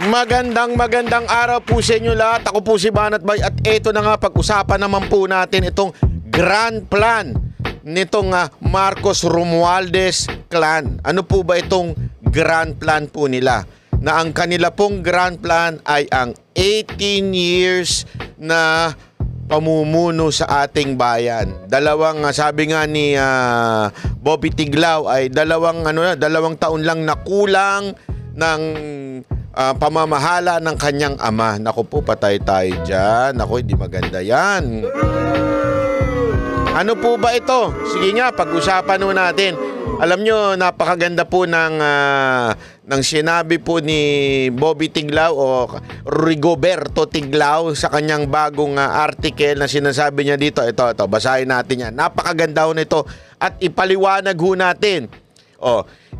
Magandang araw po sa inyo lahat. Ako po si Banat Bay at ito na nga pag-usapan naman po natin itong grand plan nitong Marcos Romualdez clan. Ano po ba itong grand plan po nila? Na ang kanila pong grand plan ay ang 18 years na pamumuno sa ating bayan. Sabi nga ni Bobby Tiglao ay dalawang taon lang na kulang ng pamamahala ng kanyang ama. Naku po, patay tayo dyan. Naku, hindi maganda yan. Ano po ba ito? Sige nga, pag-usapan po natin. Alam nyo, napakaganda po ng sinabi po ni Bobby Tiglao o Rigoberto Tiglao sa kanyang bagong article na sinasabi niya dito. Ito, basahin natin yan. Napakaganda ho nito at ipaliwanag ho natin.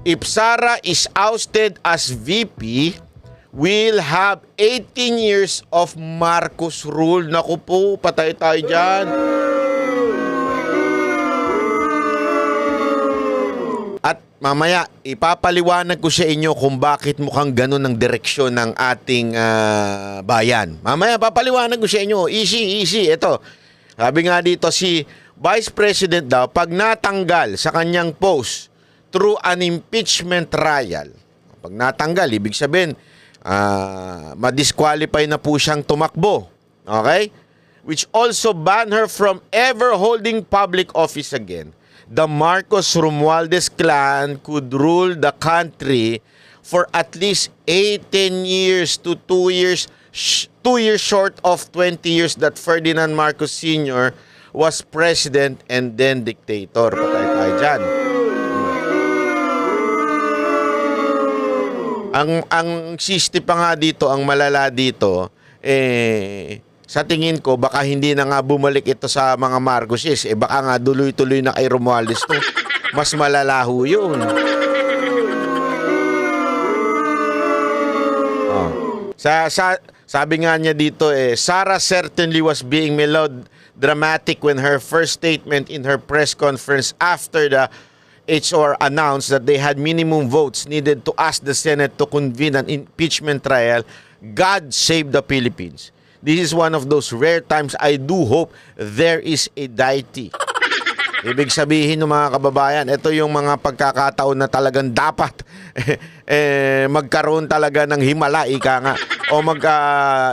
If Sara is ousted as VP, we'll have 18 years of Marcos rule. Naku po, patay tayo dyan. At mamaya, ipapaliwanag ko sa inyo kung bakit mukhang ganun ang direksyon ng ating bayan. Mamaya, papaliwanag ko sa inyo. Easy. Ito. Sabi nga dito, si Vice President daw, pag natanggal sa kanyang post through an impeachment trial, pag natanggal, ibig sabihin, ma-disqualify na po siyang tumakbo. Okay? Which also ban her from ever holding public office again. The Marcos Romualdez clan could rule the country for at least 18 years to 2 years short of 20 years that Ferdinand Marcos Sr. was president and then dictator. Patay tayo dyan. Ang sisti pa nga dito, ang malala dito, sa tingin ko, baka hindi na nga bumalik ito sa mga Marcoses. Baka nga tuloy-tuloy na kay Romualdez to. Mas malalaho yun. Sabi nga niya dito, Sara certainly was being melodramatic when her first statement in her press conference after the HR announced that they had minimum votes needed to ask the Senate to convene an impeachment trial. God save the Philippines. This is one of those rare times I do hope there is a deity. Ibig sabihin ng mga kababayan, ito yung mga pagkakataon na talagang dapat magkaroon talaga ng himala, ika nga. O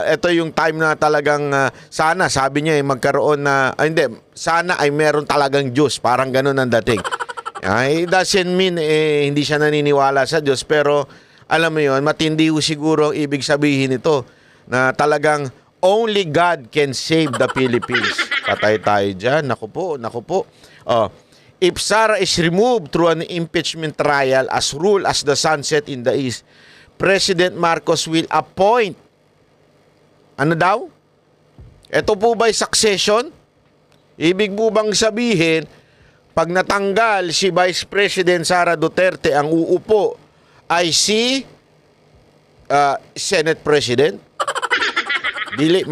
ito yung time na talagang sana, sabi niya magkaroon sana ay meron talagang Diyos. Parang ganun ang dating. It doesn't mean hindi siya naniniwala sa Diyos, pero alam mo yun, matindi siguro ang ibig sabihin nito na talagang only God can save the Philippines. Patay tayo dyan. Naku po. If Sara is removed through an impeachment trial as rule as the sunset in the east, President Marcos will appoint. Ano daw? Ito po ba'y succession? Ibig po bang sabihin, pag natanggal si Vice President Sara Duterte, ang uupo ay si Senate President? Dili.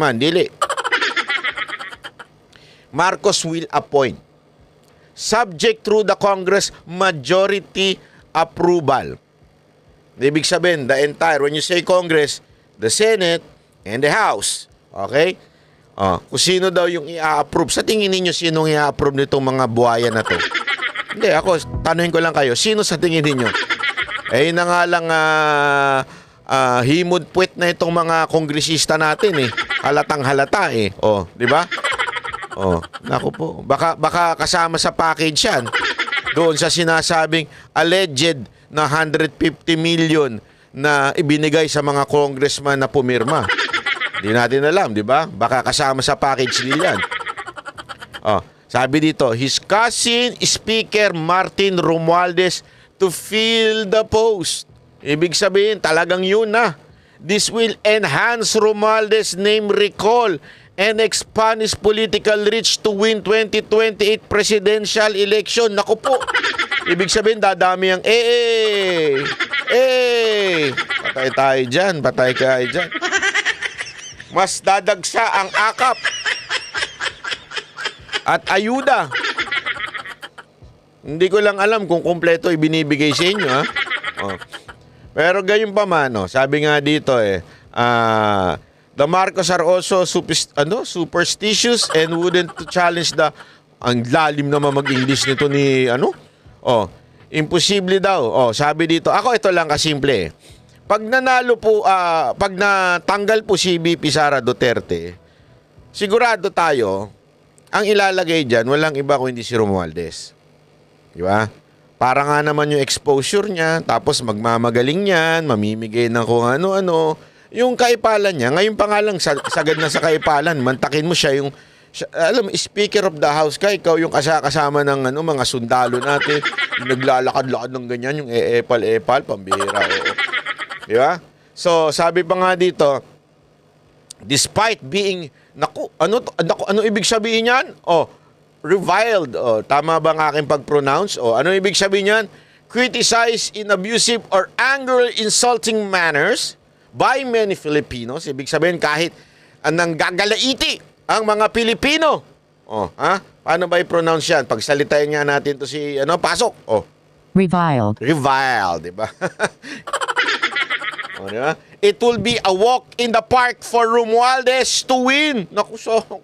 Marcos will appoint. Subject through the Congress majority approval. Ibig sabihin, when you say Congress, the Senate and the House. Okay? Kung sino daw yung i-approve. Sa tingin ninyo, sino i-approve nitong mga buhaya na to? Hindi, ako, tanuhin ko lang kayo. Sino sa tingin ninyo? Na nga lang himod puwet na itong mga kongresista natin Halatang halata di ba? Naku po. Baka kasama sa package yan. Doon sa sinasabing alleged na 150 million na ibinigay sa mga congressman na pumirma. Hindi natin alam, di ba? Baka kasama sa package nila yan. Sabi dito, his cousin, Speaker Martin Romualdez to fill the post. Ibig sabihin, talagang yun na. This will enhance Romualdez' name recall and expand his political reach to win 2028 presidential election. Naku po. Ibig sabihin, dadami ang patay tayo dyan. Mas dadagsa ang akap at ayuda. Hindi ko lang alam kung kompleto ibinibigay sa inyo, ha? Pero gayon pa man, sabi nga dito the Marcos are also superstitious and wouldn't to challenge the ang lalim naman mag-English nito ni imposible daw. Sabi dito, ako ito lang kasimple. Pag nanalo po, pag natanggal po si VP Sara Duterte, sigurado tayo, ang ilalagay dyan, walang iba kundi si Romualdez. Di ba? Para nga naman yung exposure niya, tapos magmamagaling yan, mamimigay ng kung ano-ano. Yung kaipalan niya, ngayon pa nga lang sagad na sa kaipalan, mantakin mo siya yung, alam, Speaker of the House ka, ikaw yung kasama ng mga sundalo natin, yung naglalakad-lakad ng ganyan, yung epal-epal, pambihira, oo. Di ba? So, sabi pa nga dito, despite being, ano ibig sabihin yan? Reviled. Tama ba ang aking pag-pronounce? Ano ibig sabihin yan? Criticize in abusive or anger insulting manners by many Filipinos. Ibig sabihin kahit anong gagalaiti ang mga Pilipino. Paano ba i-pronounce yan? Pagsalitain nga natin to si, pasok. Reviled. Reviled, di ba? Diba? It will be a walk in the park for Romualdez to win. Naku,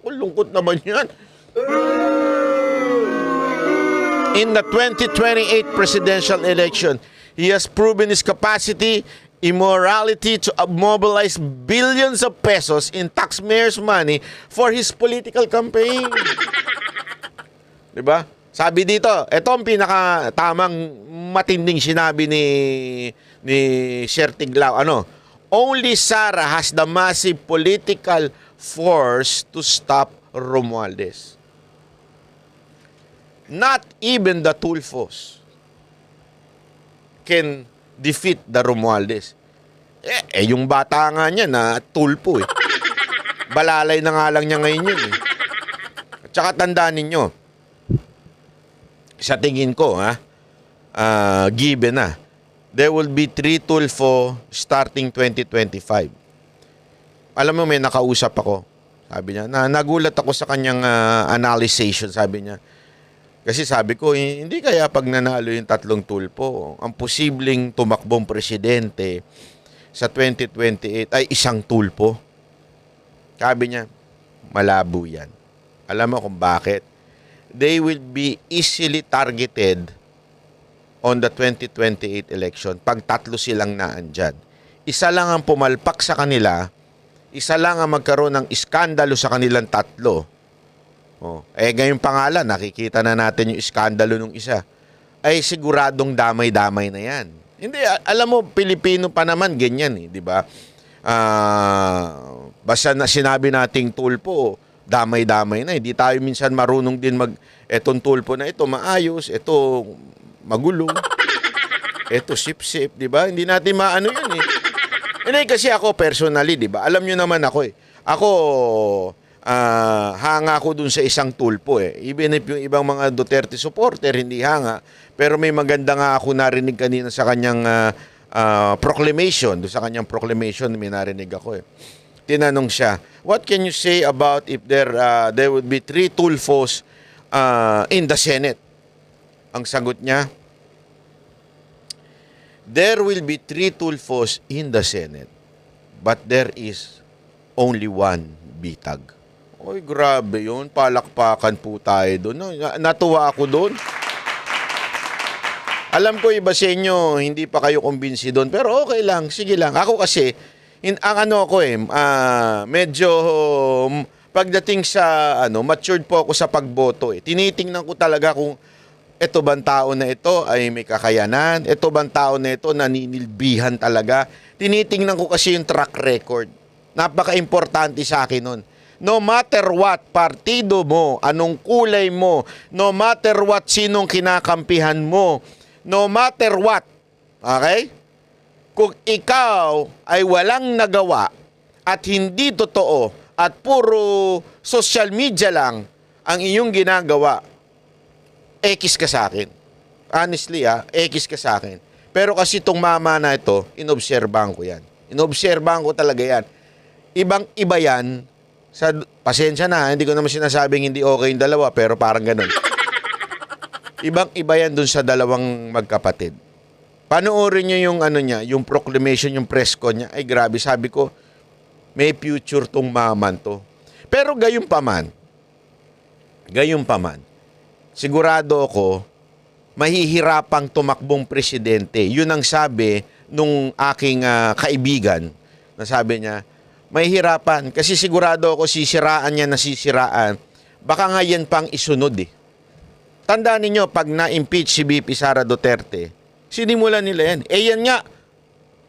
lungkot naman yan. In the 2028 presidential election, he has proven his capacity, immorality to mobilize billions of pesos in taxpayers' money for his political campaign. Diba? Sabi dito, ito ang pinaka-tamang matinding sinabi ni Sir Tiglao. Only Sara has the massive political force to stop Romualdez. Not even the Tulfos can defeat the Romualdez. Yung bata nga niya na tulpo Balalay na nga lang niya ngayon yun At saka tandaan ninyo, sa tingin ko, given na, there will be 3 Tulfo starting 2025. Alam mo, may nakausap ako. Sabi niya, nagulat ako sa kanyang analysis, sabi niya. Kasi sabi ko, hindi kaya pag nanalo yung 3 Tulfo, ang posibleng tumakbong presidente sa 2028 ay 1 Tulfo. Sabi niya, malabo yan. Alam mo kung bakit? They will be easily targeted on the 2028 election pag 3 silang naandyan. Isa lang ang pumalpak sa kanila, isa lang ang magkaroon ng iskandalo sa kanilang 3. Ngayong pangalan, nakikita na natin yung iskandalo ng isa. Ay siguradong damay-damay na yan. Hindi, alam mo, Pilipino pa naman, ganyan di ba? Basta na sinabi nating Tulfo, damay-damay na. Hindi tayo minsan marunong din etong Tulfo na ito maayos, ito magulo, ito sip-sip, di ba? Hindi natin maano yun Hindi, kasi ako personally, di ba? Alam nyo naman ako Ako, hanga ko dun sa 1 Tulfo Even if yung ibang mga Duterte supporter hindi hanga, pero may maganda nga ako narinig kanina sa kanyang proclamation. Doon sa kanyang proclamation may narinig ako Tinanong siya, what can you say about if there would be 3 Tulfos in the Senate? Ang sagot niya, there will be 3 Tulfos in the Senate, but there is only 1 bitag. Oy, grabe yun. Palakpakan po tayo doon. Natuwa ako doon. Alam ko iba sa inyo, hindi pa kayo kumbinsi doon. Pero okay lang, sige lang. Ako kasi, medyo pagdating sa, matured po ako sa pagboto Tinitingnan ko talaga kung ito bang tao na ito ay may kakayanan. Ito bang tao na ito naninilbihan talaga. Tinitingnan ko kasi yung track record. Napaka-importante sa akin nun. No matter what partido mo, anong kulay mo, no matter what sinong kinakampihan mo, no matter what, okay? Kung ikaw ay walang nagawa at hindi totoo at puro social media lang ang iyong ginagawa, X ka sa akin. Honestly, X ka sa akin. Pero kasi itong mama na ito, inobserbahan ko yan. Inobserbahan ko talaga yan. Ibang-iba yan. Pasensya na, hindi ko naman sinasabing hindi okay yung dalawa, pero parang ganun. Ibang-iba yan dun sa dalawang magkapatid. Panoorin nyo yung ano niya, yung proclamation, yung press con niya. Ay grabe, sabi ko, may future tong maman to. Pero gayon pa man, sigurado ako, mahihirapang tumakbong presidente. Yun ang sabi nung aking kaibigan, na sabi niya, mahihirapan kasi sigurado ako sisiraan niya na sisiraan. Baka nga yan pang isunod eh. Tandaan ninyo, pag na-impeach si VP Sara Duterte, sinimulan nila yan. Eh yan nga,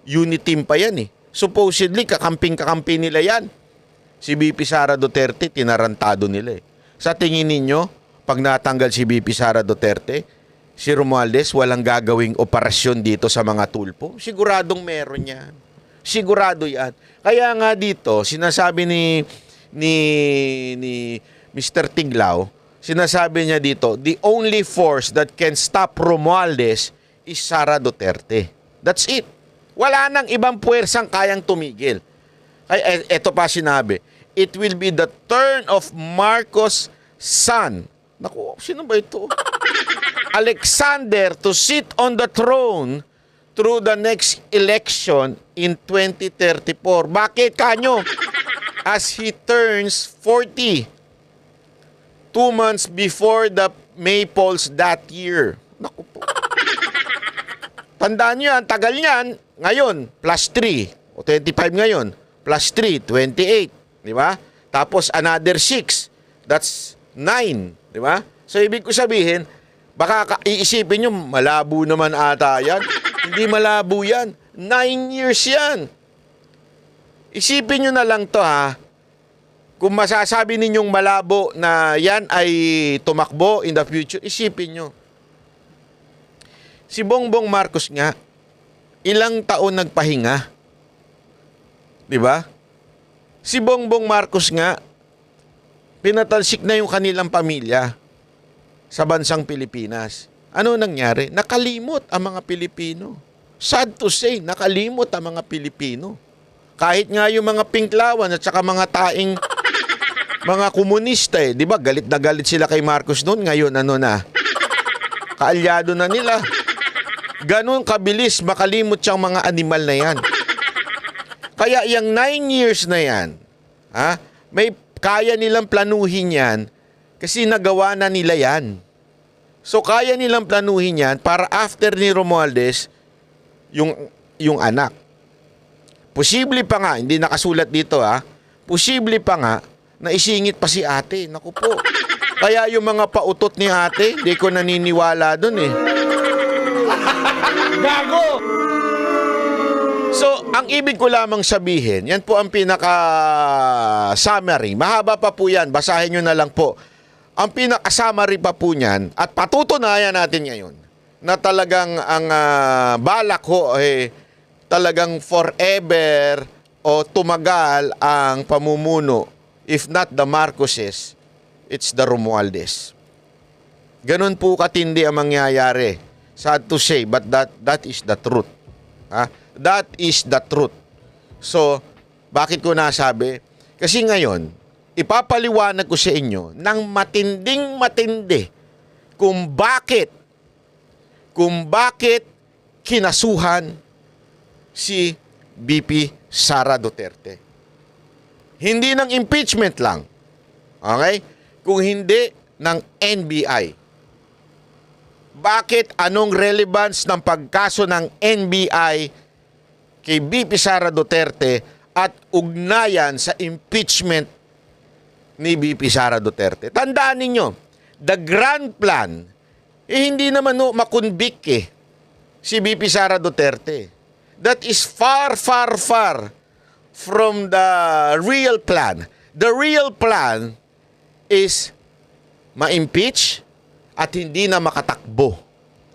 unit team pa yan eh. Supposedly, kakamping-kakampi nila yan. Si VP Sara Duterte, tinarantado nila eh. Sa tingin ninyo, pag natanggal si VP Sara Duterte, si Romualdez walang gagawing operasyon dito sa mga tulpo? Siguradong meron yan. Sigurado yan. Kaya nga dito, sinasabi ni Mr. Tiglao, sinasabi niya dito, the only force that can stop Romualdez is Sara Duterte. That's it. Wala nang ibang puwersang kayang tumigil. Ay, eto pa sinabi, it will be the turn of Marcos' son. Naku, sino ba ito? Alexander to sit on the throne through the next election in 2034. Bakit kanyo? As he turns 40. 2 months before the May polls that year. Naku po. Tandaan nyo yan, tagal niyan. Ngayon, plus 3. O 25 ngayon. Plus 3, 28. Di ba? Tapos another 6. That's 9. Di ba? So, ibig ko sabihin, baka iisipin nyo, malabo naman ata yan. Hindi malabo yan. 9 years yan. Isipin nyo na lang to ha. Kung masasabi ninyong malabo na yan ay tumakbo in the future, isipin nyo. Si Bongbong Marcos nga, ilang taon nagpahinga? Di ba? Si Bongbong Marcos nga, pinatalsik na yung kanilang pamilya sa bansang Pilipinas. Ano nangyari? Nakalimot ang mga Pilipino. Sad to say, nakalimot ang mga Pilipino. Kahit nga yung mga pinklawan at saka mga taing mga komunista eh. Di ba? Galit na galit sila kay Marcos noon. Ngayon ano na? Kaalyado na nila. Ganon kabilis makalimot siyang mga animal na yan. Kaya yung 9 years na yan, may kaya nilang planuhin yan kasi nagawa na nila yan. So kaya nilang planuhin yan para after ni Romualdez, yung anak. Posible pa nga, hindi nakasulat dito posible pa nga na isingit pa si ate. Naku po. Kaya yung mga pautot ni ate, di ko naniniwala dun eh. Gago! So, ang ibig ko lamang sabihin, yan po ang pinaka-summary. Mahaba pa po yan, basahin nyo na lang po. Ang pinaka-summary pa po niyan, at patutunayan natin ngayon, na talagang ang balak ho, talagang forever o tumagal ang pamumuno. If not the Marcoses, it's the Romualdez. Ganun po katindi ang mangyayari. Sad to say, but that is the truth. That is the truth. So, bakit ko nasabi? Kasi ngayon, ipapaliwanag ko sa inyo ng matinding-matindi kung bakit kinasuhan si VP Sara Duterte. Hindi ng impeachment lang. Okay? Kung hindi ng NBI. Bakit? Anong relevance ng pagkaso ng NBI kay VP Sara Duterte at ugnayan sa impeachment ni VP Sara Duterte? Tandaan ninyo, the grand plan, hindi naman makonvict si VP Sara Duterte. That is far, far, far from the real plan. The real plan is ma-impeach at hindi na makatakbo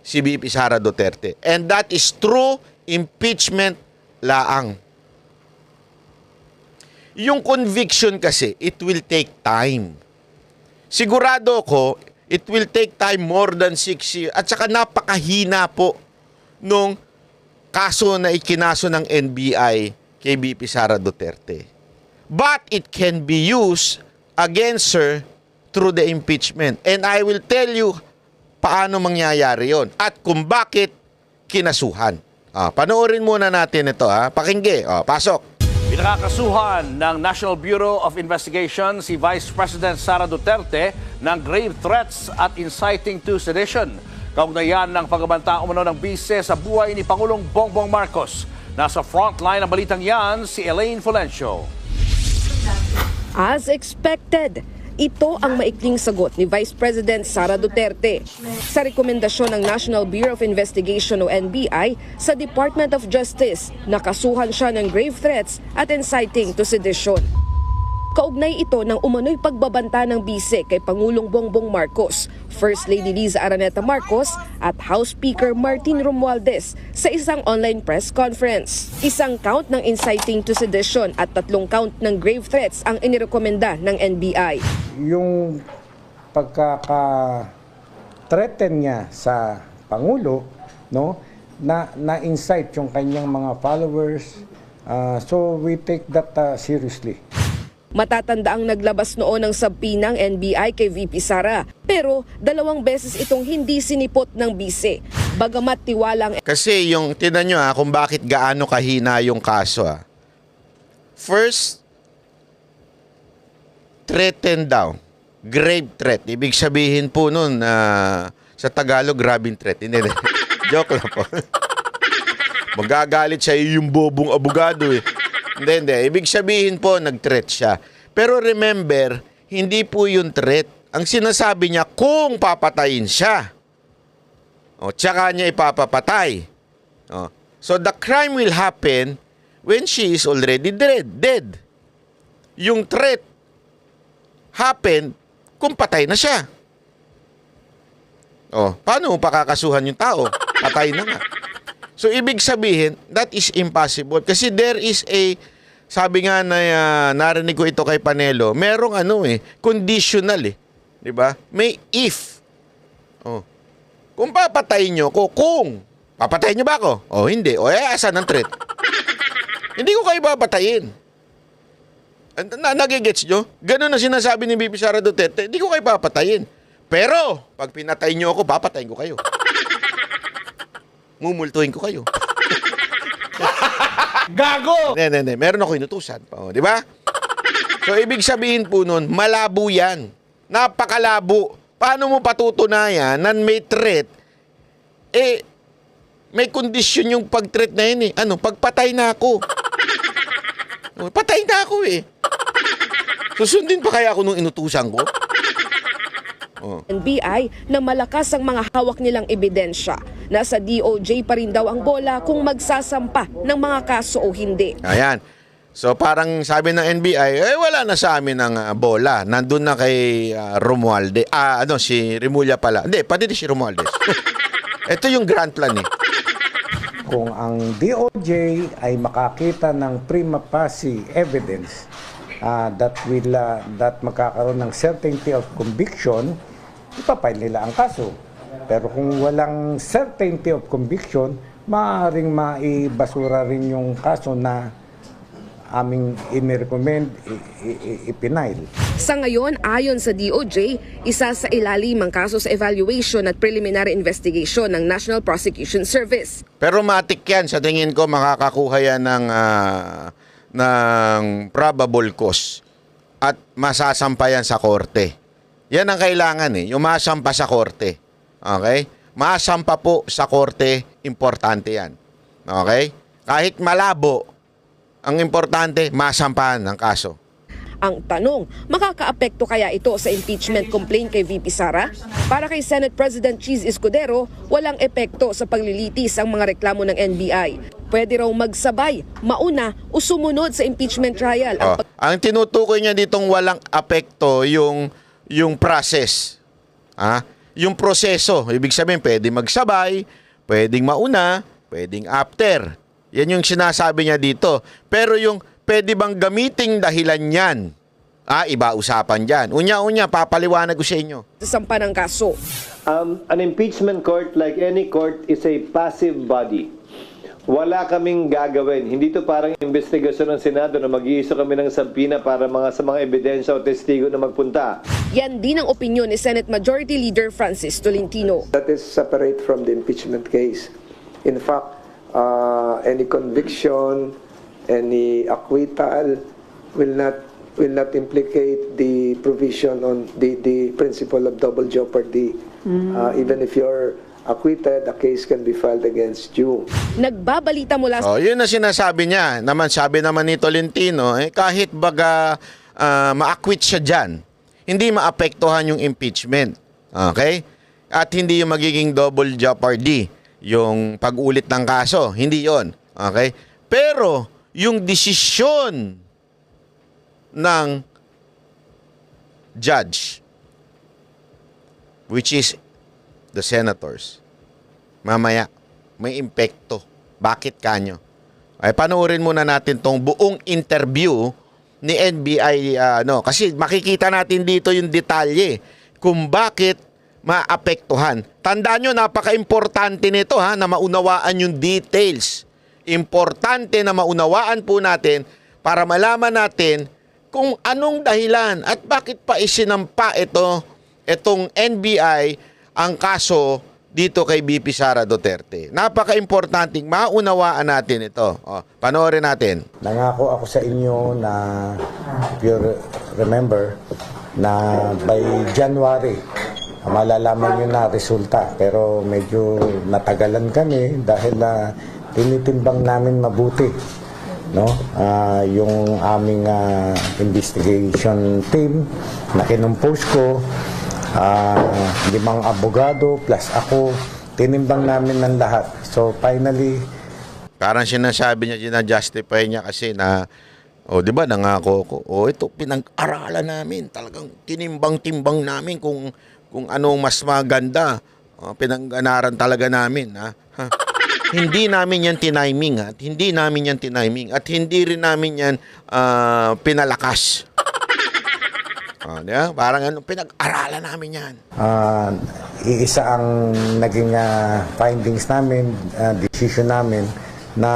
si VP Sara Duterte. And that is true impeachment laang. Yung conviction kasi, it will take time. Sigurado ko, it will take time more than 6 years. At saka napakahina po nung kaso na ikinaso ng NBI kay VP Sara Duterte. But it can be used against her through the impeachment. And I will tell you paano mangyayari yon at kung bakit kinasuhan. Panoorin muna natin ito. Pakinggi. Pasok. Pinakakasuhan ng National Bureau of Investigation si Vice President Sara Duterte ng grave threats at inciting to sedition. Kaugnayan ng pagbabanta umano ng bise sa buhay ni Pangulong Bongbong Marcos. Nasa frontline ng balitang yan si Elaine Fulencio. As expected, ito ang maikling sagot ni Vice President Sara Duterte sa rekomendasyon ng National Bureau of Investigation o NBI sa Department of Justice na kasuhan siya ng grave threats at inciting to sedition. Kaugnay ito ng umano'y pagbabanta ng bise kay Pangulong Bongbong Marcos, First Lady Liza Araneta Marcos at House Speaker Martin Romualdez sa isang online press conference. Isang count ng inciting to sedition at 3 count ng grave threats ang inirekomenda ng NBI. Yung pagkaka-threaten niya sa Pangulo, no, na-incite yung kanyang mga followers, so we take that seriously. Matatanda ang naglabas noon ng subpoena ng NBI kay VP Sara. Pero 2 beses itong hindi sinipot ng bise. Bagamat tiwalang... Kasi yung, tinan nyo kung bakit gaano kahina yung kaso. First, threaten daw. Grave threat. Ibig sabihin po nun, sa Tagalog, grabing threat. Hindi. Joke lang po. Magagalit siya yung bobong abogado eh. Hindi. Ibig sabihin po, nag-threat siya. Pero remember, hindi po yung threat. Ang sinasabi niya, kung papatayin siya. Tsaka niya ipapapatay. So the crime will happen when she is already dead. Yung threat happen kung patay na siya. Paano mo pakakasuhan yung tao? Patay na nga. So, ibig sabihin, that is impossible. Kasi there is sabi nga na narinig ko ito kay Panelo, merong conditional Diba? May if. Kung papatayin nyo ko, kung papatayin nyo ba ako? Hindi. Asan ang threat? Hindi ko kayo papatayin. Nagigets nyo? Ganun na sinasabi ni BP Sara Duterte, hindi ko kayo papatayin. Pero, pag pinatayin nyo ako, papatayin ko kayo. Mumultuhin ko kayo. Gago! Hindi. Meron ako inutusan. Di ba? So, ibig sabihin po nun, malabo yan. Napakalabo. Paano mo patutunayan na may threat? May kondisyon yung pag-threat na yun pagpatay na ako. Patay na ako Susundin pa kaya ako nung inutusan ko? NBI na malakas ang mga hawak nilang ebidensya. Nasa DOJ pa rin daw ang bola kung magsasampa ng mga kaso o hindi. Ayan. So parang sabi ng NBI, wala na sa amin ang bola. Nandun na kay Romualdez. Si Remulla pala. Hindi, pati si Romualdez. Ito yung grand plan Kung ang DOJ ay makakita ng prima facie evidence that magkakaroon ng certainty of conviction, ipapile nila ang kaso. Pero kung walang certainty of conviction, maaaring maibasura rin yung kaso na aming inirecommend, ipinail. Sa ngayon, ayon sa DOJ, isa sa ilalim ang kaso sa evaluation at preliminary investigation ng National Prosecution Service. Pero matik yan. Sa tingin ko, makakakuha yan ng probable cause at masasampa yan sa korte. Yan ang kailangan yung masampa sa korte. Okay? Masampa po sa korte, importante yan. Okay? Kahit malabo, ang importante, masampahan ng kaso. Ang tanong, makakaapekto kaya ito sa impeachment complaint kay VP Sara? Para kay Senate President Cheese Escudero, walang epekto sa paglilitis ang mga reklamo ng NBI. Pwede raw magsabay, mauna o sumunod sa impeachment trial. Ang tinutukoy niya ditong walang apekto yung process. Yung proseso, ibig sabihin pwede magsabay, pwedeng mauna, pwedeng after. Yan yung sinasabi niya dito. Pero yung pwede bang gamiting dahilan yan? Iba usapan dyan. Unya-unya, papaliwanag ko sa inyo. Sampa ng kaso. An impeachment court, like any court, is a passive body. Wala kaming gagawin. Hindi to parang investigasyon ng Senado na mag-iiso kami ng subpoena para sa mga ebidensya o testigo na magpunta. Yan din ang opinyon ni Senate Majority Leader Francis Tolentino. That is separate from the impeachment case. In fact, any conviction, any acquittal will not implicate the provision on the principle of double jeopardy. Even if you're acquitted, a case can be filed against you. Nagbabalita mula Oh, yun na sinasabi niya. Sabi naman ni Tolentino, kahit baga ma-acquit siya dyan, hindi maapektuhan yung impeachment. Okay? At hindi yung magiging double jeopardy, yung pag-ulit ng kaso. Hindi yon. Okay? Pero, yung desisyon ng judge, which is the senators, mamaya, may impekto. Bakit kanyo? Ay, panoorin muna natin tong buong interview ni NBI, kasi makikita natin dito yung detalye kung bakit maapektuhan. Tandaan nyo, napaka-importante nito na maunawaan yung details. Importante na maunawaan po natin para malaman natin kung anong dahilan at bakit pa isinampa itong NBI ang kaso dito kay VP Sara Duterte. Napaka-importanting maunawaan natin ito. Panoorin natin. Nangako ako sa inyo na, if you remember, na by January, malalaman nyo na resulta. Pero medyo natagalan kami dahil tinitimbang namin mabuti, no? Yung aming investigation team na kinumpose ko, 5 abogado plus ako, tinimbang namin ng lahat. So finally, parang sinasabi niya, ginajustify niya kasi na, di ba, nangako ko. Ito, pinag-aralan namin. Talagang tinimbang-timbang namin kung anong mas maganda. Pinag-anaran talaga namin. Hindi namin yan tiniming. At hindi namin yan tiniming. At hindi rin namin yan pinalakas. Diba? Parang pinag-aralan namin yan. Iisa ang naging findings namin, decision namin, na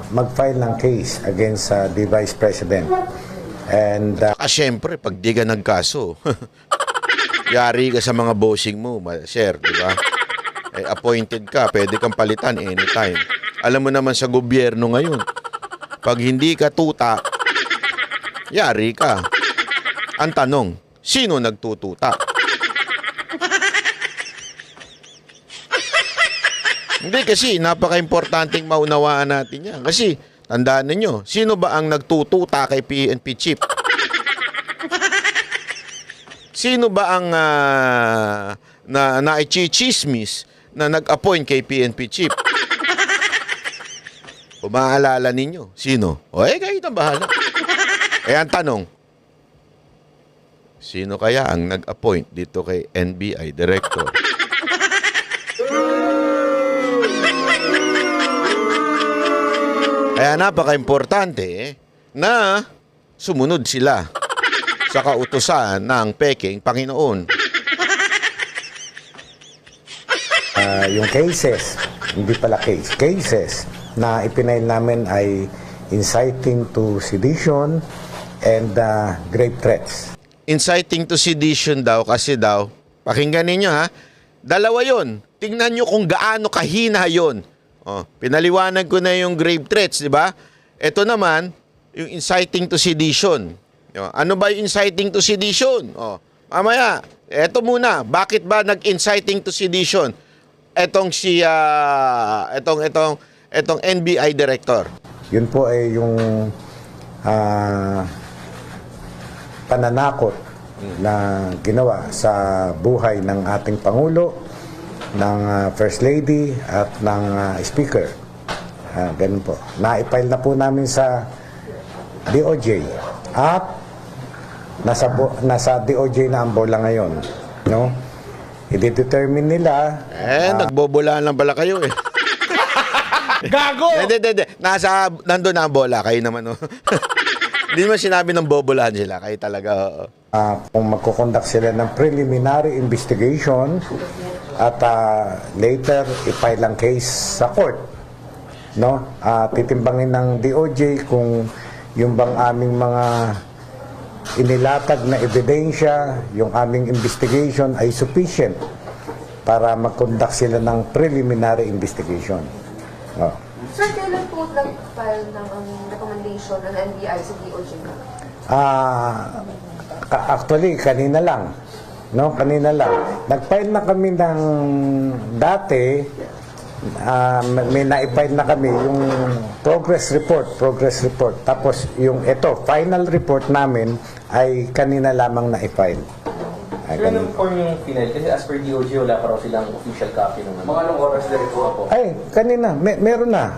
mag-file ng case against the Vice President. And Siyempre, pag di ka nagkaso, yari ka sa mga bossing mo, sir, di ba? Appointed ka, pwede kang palitan anytime. Alam mo naman sa gobyerno ngayon, pag hindi ka tuta, yari ka. Ang tanong, sino nagtututa? Hindi, kasi napaka-importanting maunawaan natin yan. Kasi, tandaan ninyo, sino ba ang nagtututa kay PNP Chief? Sino ba ang na-chichismis na nag-appoint kay PNP Chief? O maaalala ninyo, sino? Kayo na bahala. Ang tanong, sino kaya ang nag-appoint dito kay NBI Director? Kaya napaka-importante na sumunod sila sa kautusan ng peking Panginoon. yung cases, hindi pala cases na ipinail namin ay inciting to sedition and grave threats. Inciting to sedition daw kasi daw, pakinggan ninyo dalawa yon. Tingnan nyo kung gaano kahina yon. Pinaliwanag ko na yung grave threats, di ba? Ito naman, yung inciting to sedition. Ano ba yung inciting to sedition? Mamaya, eto muna, bakit ba nag-inciting to sedition? Etong NBI director. Yun po ay yung pananakot na ginawa sa buhay ng ating Pangulo, ng First Lady at ng Speaker. Ganun po. Na-file na po namin sa DOJ at nasa DOJ na ang bola ngayon. No? I-determine nila. Nagbobolaan lang pala kayo eh. Gago! Hindi. Nandun na ang bola. Kayo naman. Hindi naman sinabi ng bobolaan sila. Kayo talaga. Kung magkukondak sila ng preliminary investigation at later i-file ang case sa court, no? Titimbangin ng DOJ kung yung bang aming mga inilatag na ebidensya, yung aming investigation ay sufficient para mag-conduct sila ng preliminary investigation. Oh. Sir, kailan po nag-file ng recommendation ng NBI sa DOJ? Actually, kanina lang. No, kanina lang. Nag-file na kami ng dati, may na-file na kami yung progress report. Tapos yung final report namin ay kanina lamang na-file. Sir, anong form yung final? Kasi as per DOJ, wala pa raw silang official copy ng mga anong oras na ito po? Ay, kanina, meron na.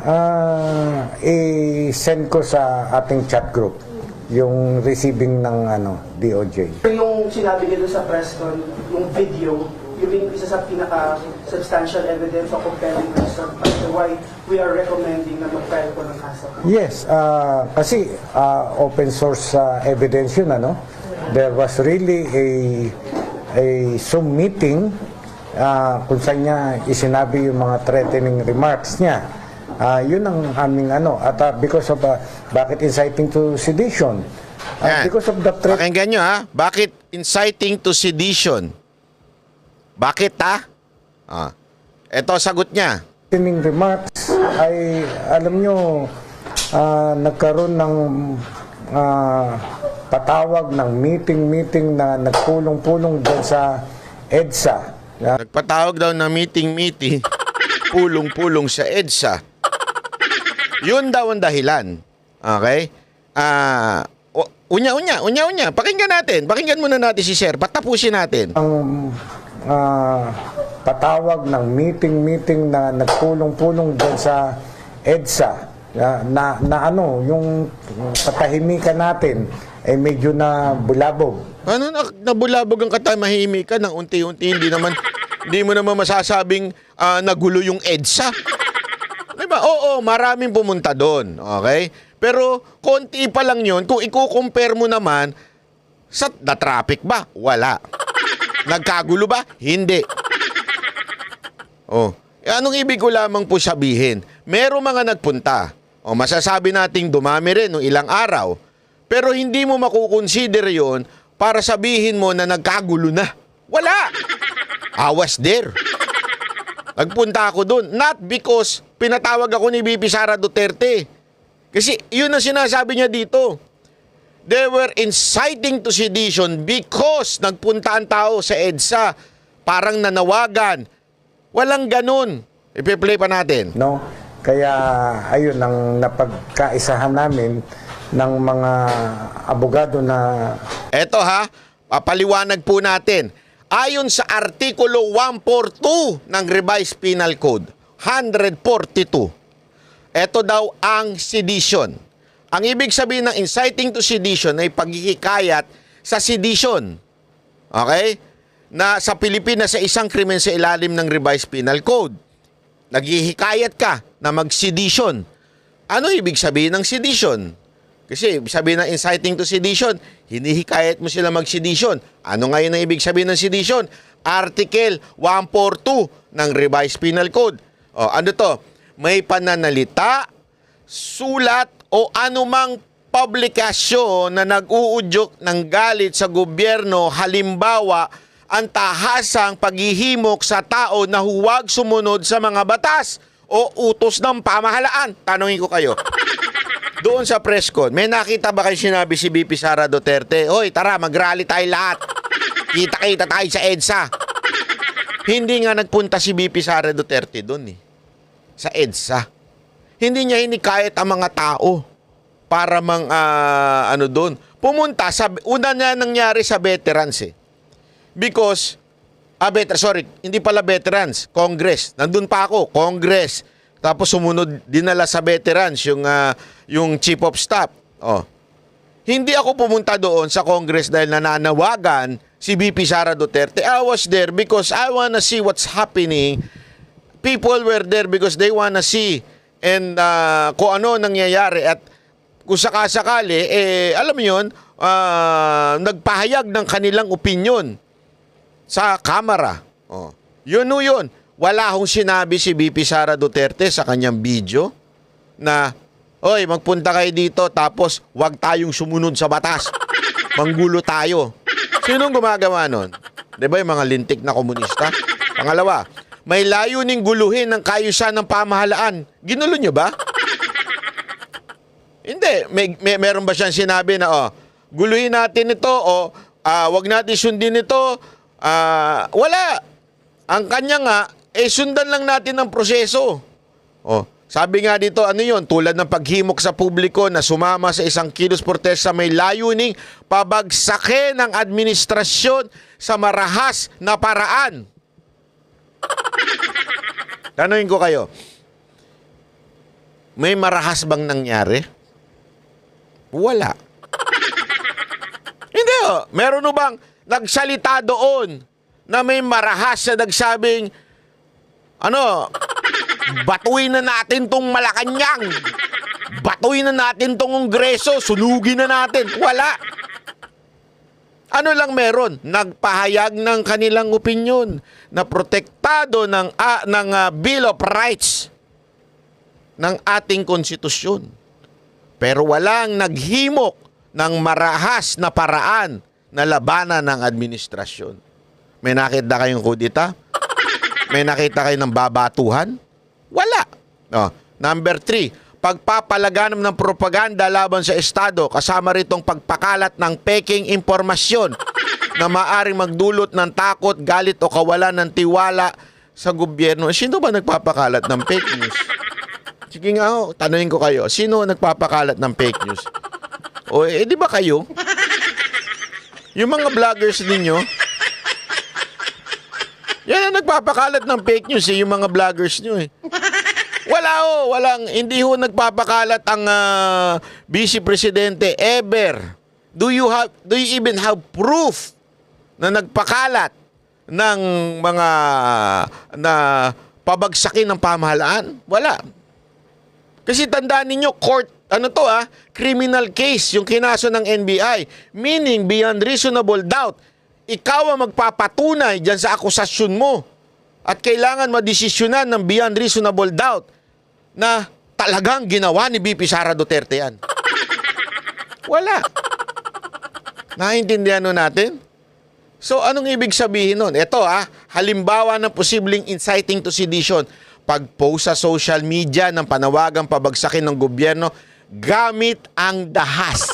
I-send ko sa ating chat group yung receiving ng DOJ. Yung sinabi nila sa press con, yung video, yung isa sa pinaka-substantial evidence o compelling reason as to why we are recommending na mag-file po ng kaso. Yes, kasi open source evidence yun, There was really a Zoom meeting kung saan niya isinabi yung mga threatening remarks niya. Yun ang aming at because of bakit inciting to sedition? Because of the threat. Pakinggan nyo ha, bakit inciting to sedition? Bakit Ito sagot niya. Threatening remarks ay alam nyo nagkaroon ng patawag ng meeting na nagpulong-pulong dyan sa EDSA. Nagpatawag daw na meeting, pulong-pulong sa EDSA. Yun daw ang dahilan. Okay? Unya. Pakinggan muna natin si Sir. Patapusin natin. Ang patawag ng meeting na nagpulong-pulong dyan sa EDSA na yung katahimikan natin ay medyo na bulabog. Ano nabulabog ang katahimikan ng unti-unti? Hindi mo naman masasabing nagulo yung EDSA. Diba? Oo, maraming pumunta doon. Okay? Pero konti pa lang yun. Kung i-compare mo naman, sa na-traffic ba? Wala. Nagkagulo ba? Hindi. Anong ibig ko lamang po sabihin? Merong mga nagpunta. Masasabi nating dumami rin no ilang araw. Pero hindi mo makukonsider yon para sabihin mo na nagkagulo na. Wala. I was there. Nagpunta ako doon. Not because pinatawag ako ni VP Sara Duterte. Kasi yun ang sinasabi niya dito. They were inciting to sedition because nagpunta ang tao sa EDSA. Parang nanawagan. Walang ganun. Ipi-play pa natin. No? Kaya ayun ang napagkaisahan namin ng mga abogado na... Eto papaliwanag po natin. Ayon sa Artikulo 142 ng Revised Penal Code, 142, ito daw ang sedition. Ang ibig sabihin ng inciting to sedition ay paghihikayat sa sedition. Okay? Na sa Pilipinas sa isang krimen sa ilalim ng Revised Penal Code. Naghihikayat ka na mag-sedition. Ano ibig sabihin ng sedition? Kasi sabihin ng inciting to sedition, hinihikayat mo sila mag-sedition. Ano ngayon ang ibig sabihin ng sedition? Article 142 ng Revised Penal Code. Ano to? May pananalita, sulat o anumang publikasyon na nag-uudyok ng galit sa gobyerno, halimbawa, ang tahasang paghihimok sa tao na huwag sumunod sa mga batas o utos ng pamahalaan. Tanungin ko kayo. Doon sa press con, may nakita ba kayo sinabi si VP Sara Duterte? Hoy, tara, mag-rally tayo lahat. Kita-kita tayo sa EDSA. Hindi nga nagpunta si VP Sara Duterte doon sa EDSA. Hindi niya hinikayat ang mga tao para doon. Pumunta, una niya nangyari sa veterans Because, hindi pala veterans, Congress. Nandun pa ako, Congress. Tapos sumunod, dinala sa veterans yung Chief of Staff. Hindi ako pumunta doon sa Congress dahil nananawagan si VP Sara Duterte. I was there because I wanna see what's happening. People were there because they wanna see and kung ano nangyayari at kung sakasakali, alam mo yun, nagpahayag ng kanilang opinion sa kamera. Yun. Wala akong sinabi si VP Sara Duterte sa kanyang video na, oy, magpunta kayo dito tapos wag tayong sumunod sa batas. Manggulo tayo. Sinong gumagawa nun? Di ba yung mga lintik na komunista? Pangalawa, may layuning guluhin ng kaayusan ng pamahalaan. Ginulo nyo ba? Hindi. Meron ba siyang sinabi na, guluhin natin ito, wag natin sundin ito? Wala. Ang kanya nga, sundan lang natin ang proseso. Sabi nga dito, ano yun? Tulad ng paghimok sa publiko na sumama sa isang kilos protesta may layuning pabagsakin ng administrasyon sa marahas na paraan. Tanungin ko kayo, may marahas bang nangyari? Wala. Hindi meron bang nagsalita doon na may marahas na nagsabing, batuin na natin tong Malacanang. Batuin na natin tong Kongreso. Sunugin na natin. Wala. Ano lang meron? Nagpahayag ng kanilang opinyon na protektado ng Bill of Rights ng ating konstitusyon. Pero walang naghimok ng marahas na paraan na labanan ng administrasyon. May nakita kayong kudita? May nakita kayo ng babatuhan? Wala. Number 3, pagpapalaganap ng propaganda laban sa Estado, kasama ritong pagpakalat ng peking impormasyon na maaring magdulot ng takot, galit o kawalan ng tiwala sa gobyerno. Sino ba nagpapakalat ng fake news? Sige nga tanungin ko kayo, sino nagpapakalat ng fake news? Di ba kayo? Yung mga vloggers ninyo, yan ang nagpapakalat ng fake news, yung mga vloggers nyo hindi nagpapakalat ang Vice Presidente ever. Do you even have proof na nagpakalat ng mga na pabagsakin ng pamahalaan? Wala. Kasi tandaan ninyo, court, criminal case yung kinaso ng NBI. Meaning, beyond reasonable doubt, ikaw ang magpapatunay dyan sa akusasyon mo. At kailangan madesisyonan ng beyond reasonable doubt na talagang ginawa ni BP Sara Duterte yan. Wala. Naintindihan natin? So, anong ibig sabihin nun? Ito halimbawa ng posibleng inciting to sedition. Pag-post sa social media ng panawagang pabagsakin ng gobyerno gamit ang dahas.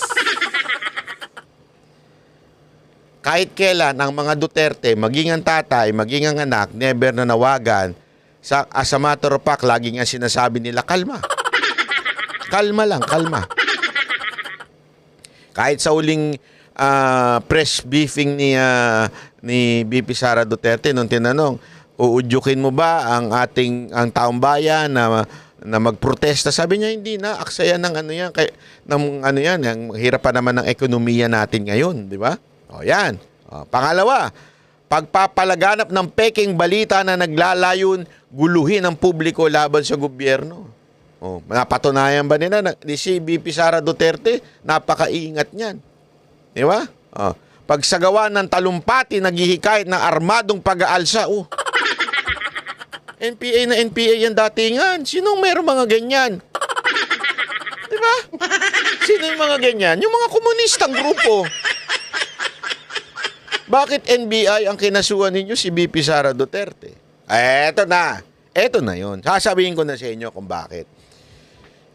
Kahit kailan ang mga Duterte, maging ang tatay, maging ang anak, never nanawagan. As a matter of fact, lagi nga sinasabi nila, kalma. Kalma lang, kalma. Kahit sa uling press briefing ni BP Sara Duterte, nung tinanong, uudyukin mo ba ang taong bayan na magprotesta? Sabi niya, hindi na. Aksaya ng ang hirap pa naman ng ekonomiya natin ngayon, di ba? Yan. Pangalawa, pagpapalaganap ng peking balita na naglalayon guluhin ang publiko laban sa gobyerno. Napatunayan ba nila na si BP Sara Duterte, napakaingat niyan. Di ba? Pagsagawa ng talumpati, naghihikayat ng armadong pag-aalsa. NPA na NPA yan datingan. Sinong meron mga ganyan? Di ba? Sino yung mga ganyan? Yung mga komunistang grupo. Bakit NBI ang kinasuhan ninyo si BP Sara Duterte? Eto na. Eto na yun. Sasabihin ko na sa inyo kung bakit.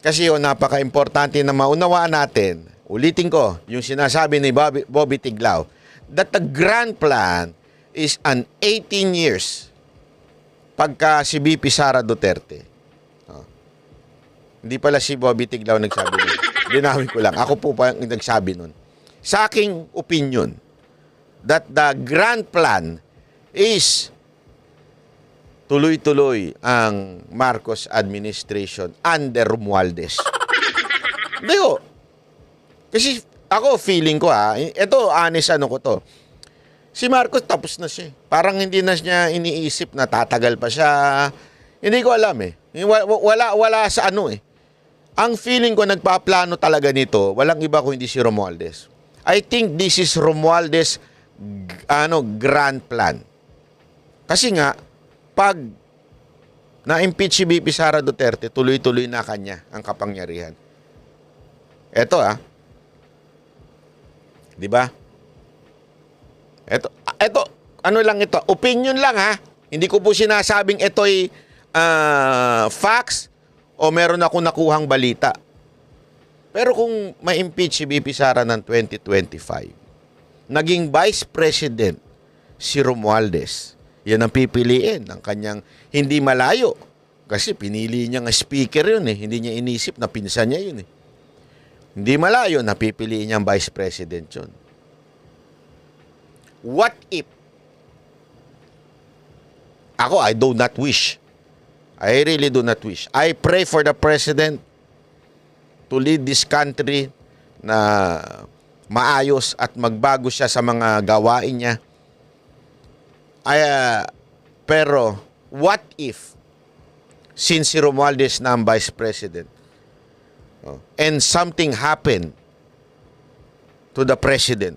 Kasi napaka-importante na maunawaan natin. Ulitin ko, yung sinasabi ni Bobby Tiglao, that the grand plan is an 18 years pagka si BP Sara Duterte. Hindi pala si Bobby Tiglao nagsabi nun. Dinawin ko lang. Ako po pa yung nagsabi nun. Sa aking opinion, that the grand plan is tuloy-tuloy ang Marcos administration under Romualdez. Hindi ko. Kasi ako feeling ko ito honest ko to. Si Marcos tapos na siya. Parang hindi na niya iniisip na tatagal pa siya. Hindi ko alam Wala sa Ang feeling ko nagpaplano talaga nito, walang iba kung hindi si Romualdez. I think this is Romualdez grand plan. Kasi nga, pag na-impeach si BP Sara Duterte, tuloy-tuloy na kanya ang kapangyarihan. Eto Di ba? Eto, ano lang ito? Opinion lang Hindi ko po sinasabing ito'y facts o meron ako nakuhang balita. Pero kung ma-impeach si BP Sara ng 2025, naging Vice President si Romualdez, yan ang pipiliin ng kanyang hindi malayo. Kasi pinili niya nga speaker yun eh. Hindi niya inisip na pinsan niya yun eh. Hindi malayo, napipiliin niyang Vice President yun. What if? Ako, I do not wish. I really do not wish. I pray for the President to lead this country na maayos at magbago siya sa mga gawain niya. Pero, what if, since si Romualdez na ang Vice President, and something happened to the President,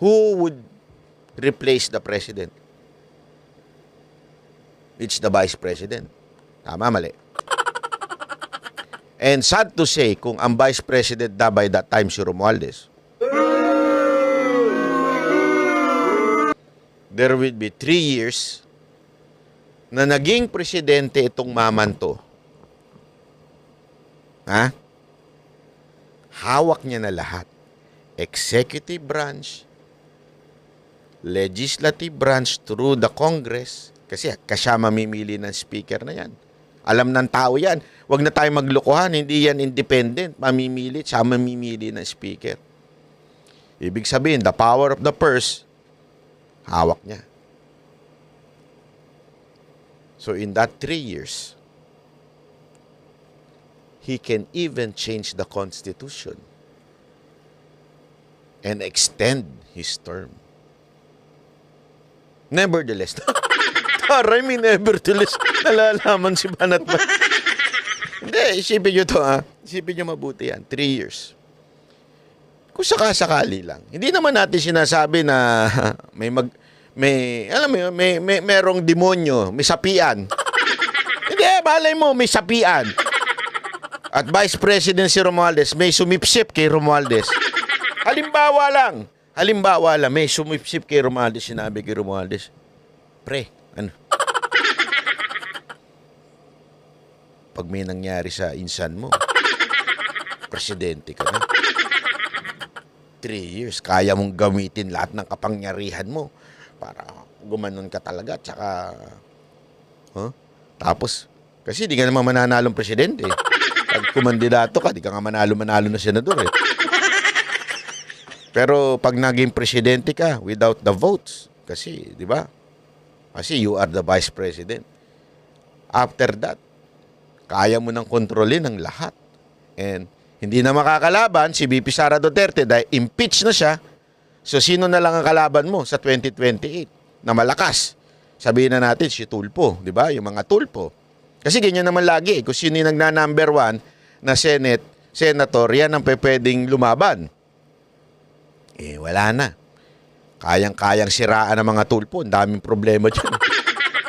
who would replace the President? It's the Vice President. Tama, mali. And sad to say, kung ang Vice President na by that time si Romualdez, there will be 3 years na naging presidente itong mamanto. Ha? Hawak niya na lahat. Executive branch, legislative branch through the Congress. Kasi siya mamimili ng speaker na yan. Alam ng tao yan. Huwag na tayo maglokohan. Hindi yan independent. Mamimili, siya mamimili ng speaker. Ibig sabihin, the power of the purse, hawak niya. So in that 3 years, he can even change the Constitution and extend his term. Nevertheless, taray, may nevertheless, nalalaman si Banat ba? Hindi, isipin nyo to Isipin nyo mabuti yan. 3 years. Kung sakasakali lang. Hindi naman natin sinasabi na merong demonyo, may sapian. Hindi, malay mo, may sapian. At Vice President si Romualdez, may sumipsip kay Romualdez. Halimbawa lang, may sumipsip kay Romualdez, sinabi kay Romualdez, pre, pag may nangyari sa insan mo, presidente ka na. 3 years, kaya mong gamitin lahat ng kapangyarihan mo para gumanon ka talaga. Tsaka, tapos, kasi di ka naman mananalong presidente. Pag kumandidato ka, di ka nga manalo na senador eh. Pero pag naging presidente ka without the votes, kasi, di ba? Kasi you are the vice president. After that, kaya mo nang kontrolin ang lahat. And hindi na makakalaban si BP Sara Duterte dahil impeach na siya. So, sino na lang ang kalaban mo sa 2028 na malakas? Sabihin na natin si Tulfo, di ba? Yung mga Tulfo. Kasi ganyan naman lagi. Kung sino yung nagna-number 1 na senator, yan ang pwedeng lumaban. Eh, wala na. Kayang-kayang siraan ng mga Tulfo. Ang daming problema dyan.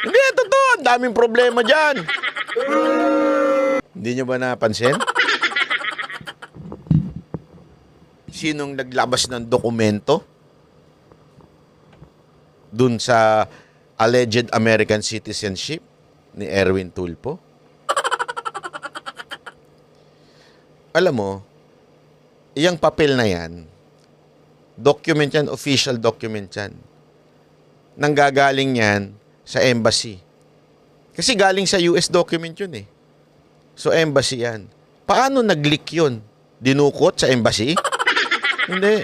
Hindi, totoo. Ang daming problema dyan. Hindi nyo ba napansin? Sinong naglabas ng dokumento dun sa alleged American citizenship ni Erwin Tulfo? Alam mo, iyang papel na yan, document yan, official document yan. Nanggagaling yan sa embassy. Kasi galing sa US document yun eh. So embassy yan. Paano nag-leak yun? Dinukot sa embassy? Hindi.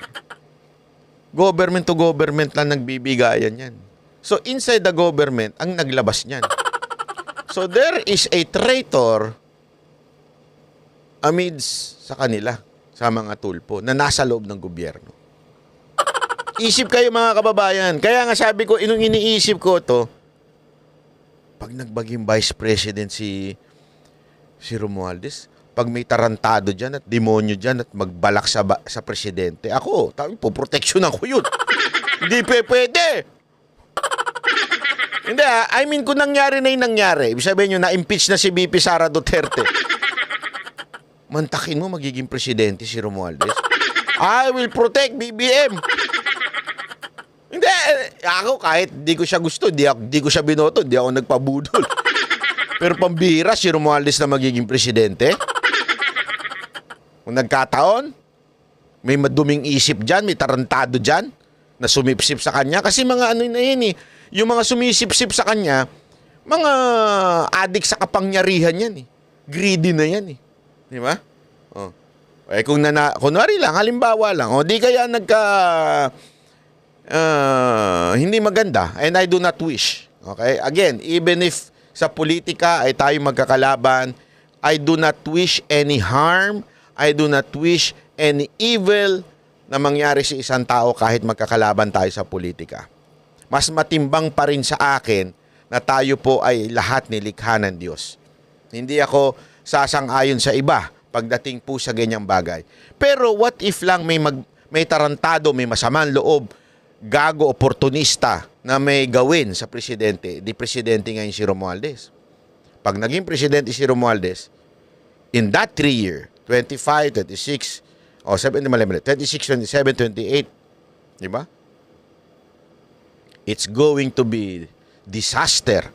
Government to government lang nagbibigayan yan. So inside the government, ang naglabas niyan. So there is a traitor amidst sa kanila, sa mga Tulfo, na nasa loob ng gobyerno. Isip kayo mga kababayan. Kaya nga sabi ko, inong iniisip ko to, pag nagbaging vice president si Romualdez, pag may tarantado dyan at demonyo dyan at magbalak sa presidente, ako, poproteksyonan ko yun. Hindi pwede. Hindi I mean, kung nangyari na yung nangyari, ibig sabihin nyo, na-impeach na si BP Sara Duterte, mantakin mo magiging presidente si Romualdez. I will protect BBM. Hindi, Hindi, ako kahit di ko siya gusto, di ko siya binoto, di ako nagpabudol. Pero pambihira si Romualdez na magiging presidente. Kung nagkataon, may maduming isip dyan, may tarantado dyan na sumipsip sa kanya. Kasi mga ano na yun eh, yung mga sumisipsip sa kanya, mga adik sa kapangyarihan yan eh. Greedy na yan eh. Di ba? Oh. Eh kung kunwari lang, halimbawa lang, di kaya hindi maganda, and I do not wish. Okay? Again, even if sa politika ay tayo magkakalaban, I do not wish any harm, I do not wish any evil na mangyari sa isang tao kahit magkakalaban tayo sa politika. Mas matimbang pa rin sa akin na tayo po ay lahat nilikha ng Diyos. Hindi ako sasang-ayon sa iba pagdating po sa ganyang bagay. Pero what if lang may tarantado, may masamang loob, gago, oportunista na may gawin sa presidente, di presidente ngayon si Romualdez. Pag naging presidente si Romualdez, in that 3 year, 25, 26, 26, 27, 28, di ba? It's going to be disaster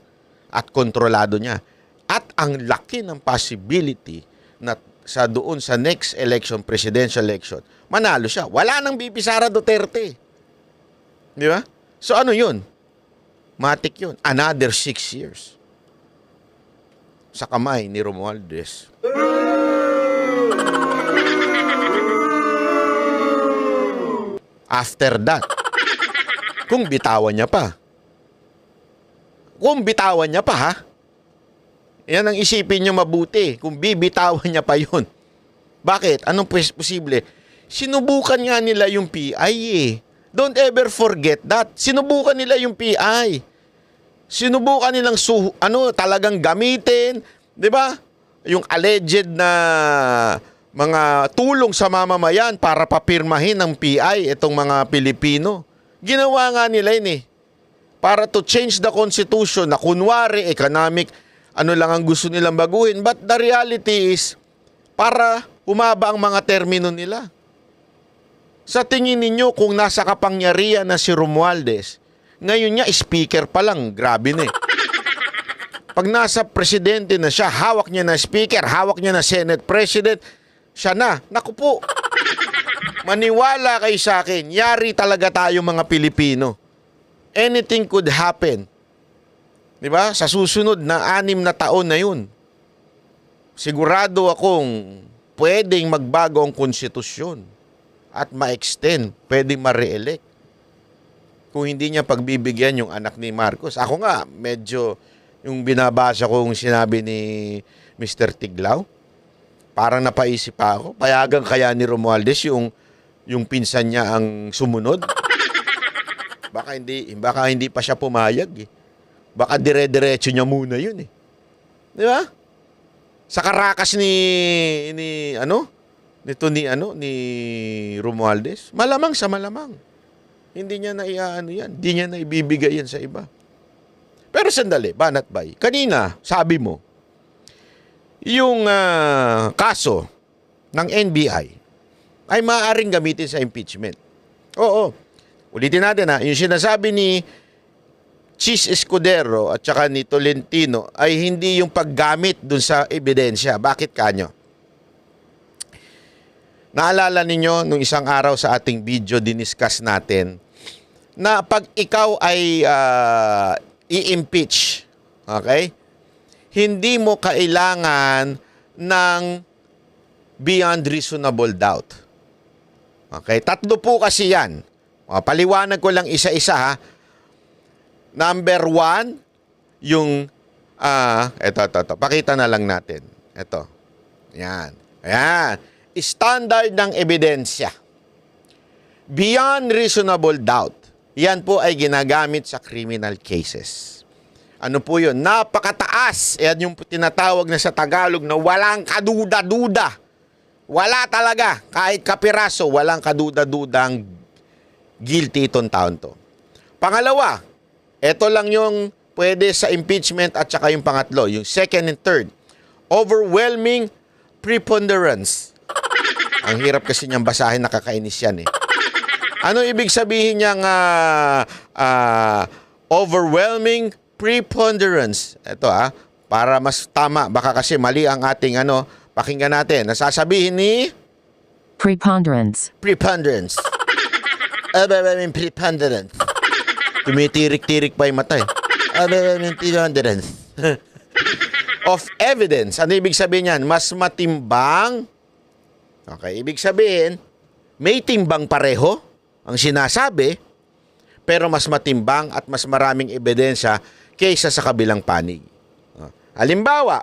at kontrolado niya. At ang laki ng possibility na doon sa next election, presidential election, manalo siya. Wala nang BP Sara Duterte. Di ba? So ano yun? Matik yun. Another 6 years. Sa kamay ni Romualdez. After that, kung bitawan niya pa. Kung bitawan niya pa, ha? Yan ang isipin niyo mabuti. Kung bibitawan niya pa yun. Bakit? Anong posible? Sinubukan nga nila yung PI eh. Don't ever forget that. Sinubukan nila yung PI. Sinubukan nilang talagang gamitin, 'di ba? Yung alleged na mga tulong sa mamamayan para papirmahin ng PI itong mga Pilipino. Ginawa nga nila yun eh. Para to change the constitution na kunwari economic lang ang gusto nilang baguhin, but the reality is para humaba ang mga termino nila. Sa tingin ninyo, kung nasa kapangyarihan na si Romualdez, ngayon niya, speaker pa lang, grabe na eh. Pag nasa presidente na siya, hawak niya na speaker, hawak niya na Senate President, siya na. Naku po, maniwala kayo sa akin, yari talaga tayo mga Pilipino. Anything could happen. Diba? Sa susunod na 6 na taon na yun, sigurado akong pwedeng magbago ang konstitusyon. At ma-extend, pwedeng ma-re-elect. Kung hindi niya pagbibigyan yung anak ni Marcos. Ako nga, medyo yung binabasa ko yung sinabi ni Mr. Tiglao, parang napaisip pa ako, payagan kaya ni Romualdez yung pinsan niya ang sumunod? Baka hindi pa siya pumayag eh. Baka dire-diretso niya muna yun eh. Di ba? Sa karakas ni Romualdez, malamang sa malamang. Hindi niya yan. Hindi niya na ibibigay yan sa iba. Pero sandali, Banat Bay. Kanina, sabi mo, yung kaso ng NBI ay maaaring gamitin sa impeachment. Oo. Ulitin natin yung sinasabi ni Chis Escudero at saka ni Tolentino ay hindi yung paggamit dun sa ebidensya. Bakit kanyo? Naalala ninyo nung isang araw sa ating video diniscuss natin na pag ikaw ay i-impeach, okay? Hindi mo kailangan ng beyond reasonable doubt. Okay? 3 po kasi yan. Paliwanag ko lang isa-isa ha. Number 1, yung ito. Pakita na lang natin. Ito. Yan. Ayan. Standard ng ebidensya. Beyond reasonable doubt. Yan po ay ginagamit sa criminal cases. Ano po yun? Napakataas. Yan yung tinatawag na sa Tagalog na walang kaduda-duda. Wala talaga. Kahit kapiraso, walang kaduda-dudang guilty itong taon to. Pangalawa, ito lang yung pwede sa impeachment at saka yung pangatlo, yung second and third. Overwhelming preponderance. Ang hirap kasi niyang basahin, nakakainis yan eh. Ano ibig sabihin niyang overwhelming preponderance? Ito para mas tama. Baka kasi mali ang ating pakinggan natin. Nasasabihin ni preponderance. Preponderance. Overwhelming preponderance. Tumitirik-tirik pa yung mata eh. Overwhelming preponderance. Of evidence. Ano ibig sabihin yan? Mas matimbang. Okay, ibig sabihin, may timbang pareho ang sinasabi, pero mas matimbang at mas maraming ebidensya kaysa sa kabilang panig. Halimbawa,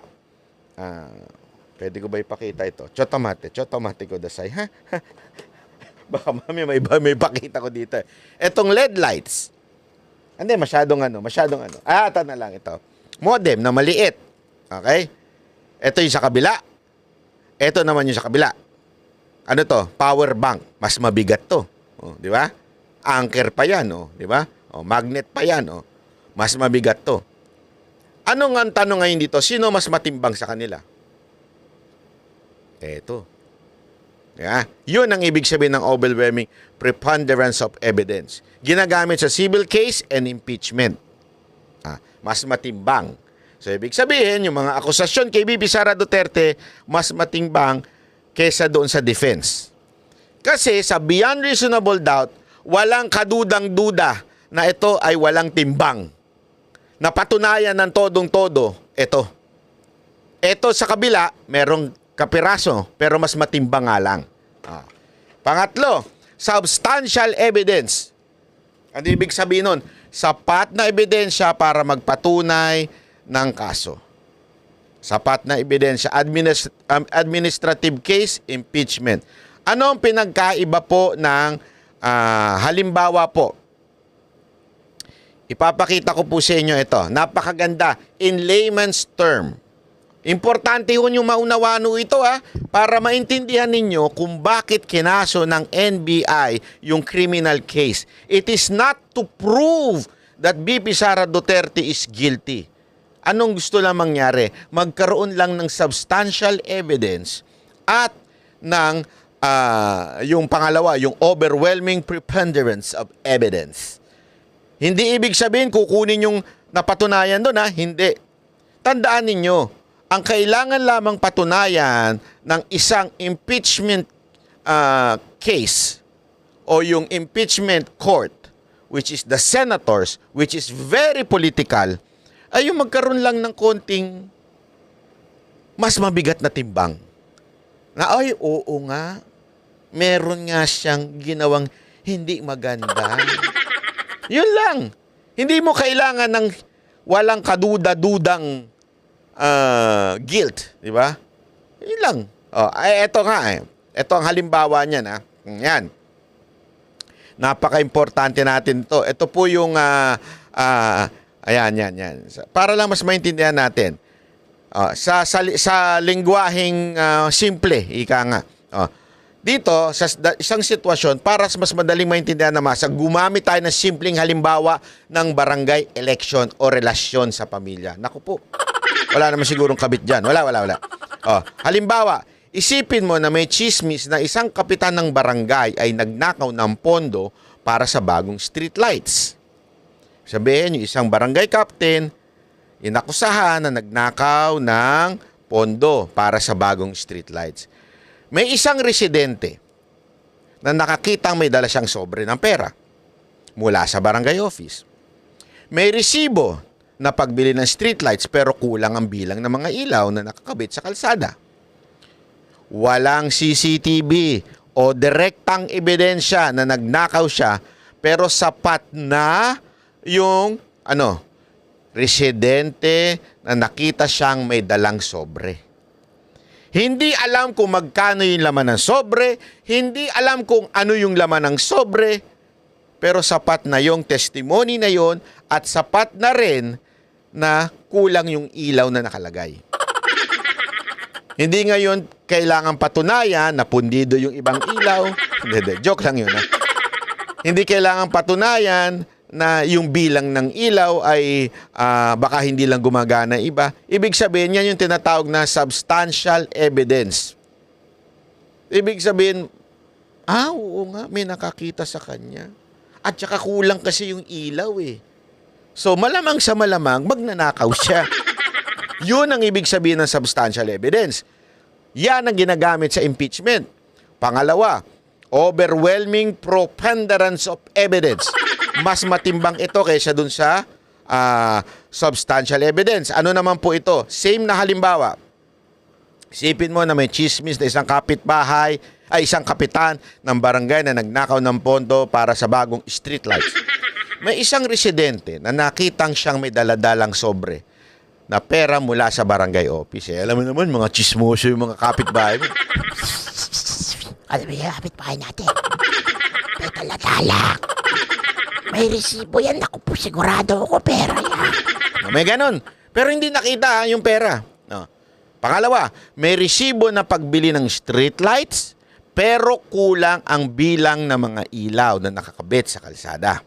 pwede ko ba ipakita ito? Chotomate ko dasay. Ha? Baka mami may pakita ko dito. Etong LED lights. Hindi, masyadong ito na lang ito. Modem na maliit. Okay? Ito yung sa kabila. Ito naman yung sa kabila. Ano to? Power bank. Mas mabigat to. Di ba? Anchor pa yan. Di ba? Magnet pa yan. Mas mabigat to. Ano nga ang tanong ngayon dito? Sino mas matimbang sa kanila? Eto. Yeah. Yun ang ibig sabihin ng overwhelming preponderance of evidence. Ginagamit sa civil case and impeachment. Mas matimbang. So, ibig sabihin, yung mga akusasyon kay BP Sara Duterte, mas matimbang kesa doon sa defense. Kasi sa beyond reasonable doubt, walang kadudang-duda na ito ay walang timbang. Napatunayan ng todong-todo, ito. Ito sa kabila, merong kapiraso, pero mas matimbang nga lang. Pangatlo, substantial evidence. Ano ibig sabihin nun? Sapat na ebidensya para magpatunay ng kaso. Sapat na ebidensya. Administrative case, impeachment. Ano ang pinagkaiba po ng halimbawa po? Ipapakita ko po sa inyo ito. Napakaganda. In layman's term. Importante yun yung maunawaan ito para maintindihan ninyo kung bakit kinaso ng NBI yung criminal case. It is not to prove that BP Sara Duterte is guilty. Anong gusto lang mangyari? Magkaroon lang ng substantial evidence at ng yung pangalawa, yung overwhelming preponderance of evidence. Hindi ibig sabihin kukunin yung napatunayan doon Hindi. Tandaan ninyo, ang kailangan lamang patunayan ng isang impeachment case o yung impeachment court, which is the senators, which is very political, ay yung magkaroon lang ng konting mas mabigat na timbang. Na ay, oo nga, meron nga siyang ginawang hindi maganda. Yun lang. Hindi mo kailangan ng walang kaduda-dudang guilt, di ba? Yun lang. Eto nga Ito ang halimbawa niyan Yan. Napaka-importante natin ito. Ito po yung yan. Para lang mas maintindihan natin. Sa lingwaheng simple, ika nga. Dito, sa isang sitwasyon, para mas madaling maintindihan na masa, gumamit tayo ng simpleng halimbawa ng barangay election o relasyon sa pamilya. Naku po, wala naman sigurong kabit dyan. Wala. Halimbawa, isipin mo na may chismis na isang kapitan ng barangay ay nagnakaw ng pondo para sa bagong street lights. Sabihin, yung isang barangay captain, inakusahan na nagnakaw ng pondo para sa bagong street lights. May isang residente na nakakitang may dala siyang sobre ng pera mula sa barangay office. May resibo na pagbili ng streetlights pero kulang ang bilang ng mga ilaw na nakakabit sa kalsada. Walang CCTV o direktang ebidensya na nagnakaw siya pero sapat na yung residente na nakita siyang may dalang sobre. Hindi alam kung magkano yung laman ng sobre, hindi alam kung ano yung laman ng sobre, pero sapat na yung testimony na yon at sapat na rin na kulang yung ilaw na nakalagay. Hindi ngayon kailangan patunayan na pundido yung ibang ilaw. Hindi, joke lang yun. Hindi kailangan patunayan na yung bilang ng ilaw ay baka hindi lang gumagana iba. Ibig sabihin, yan yung tinatawag na substantial evidence. Ibig sabihin, Oo nga, may nakakita sa kanya. At saka kulang kasi yung ilaw eh. So malamang sa malamang, magnanakaw siya. Yun ang ibig sabihin ng substantial evidence. Yan ang ginagamit sa impeachment. Pangalawa, overwhelming preponderance of evidence. Mas matimbang ito kaysa dun sa substantial evidence. Ano naman po ito? Same na halimbawa. Isipin mo na may chismis na isang kapitbahay, isang kapitan ng barangay na nagnakaw ng pondo para sa bagong street lights. May isang residente na nakitang siyang may daladalang sobre na pera mula sa barangay office. Alam mo naman, mga chismoso yung mga kapitbahay mo. Alam mo yung kapitbahay natin. May daladala. May resibo yan. Naku po, sigurado ako pera yan. May ganon. Pero hindi nakita yung pera. Pangalawa, may resibo na pagbili ng street lights, pero kulang ang bilang ng mga ilaw na nakakabit sa kalsada.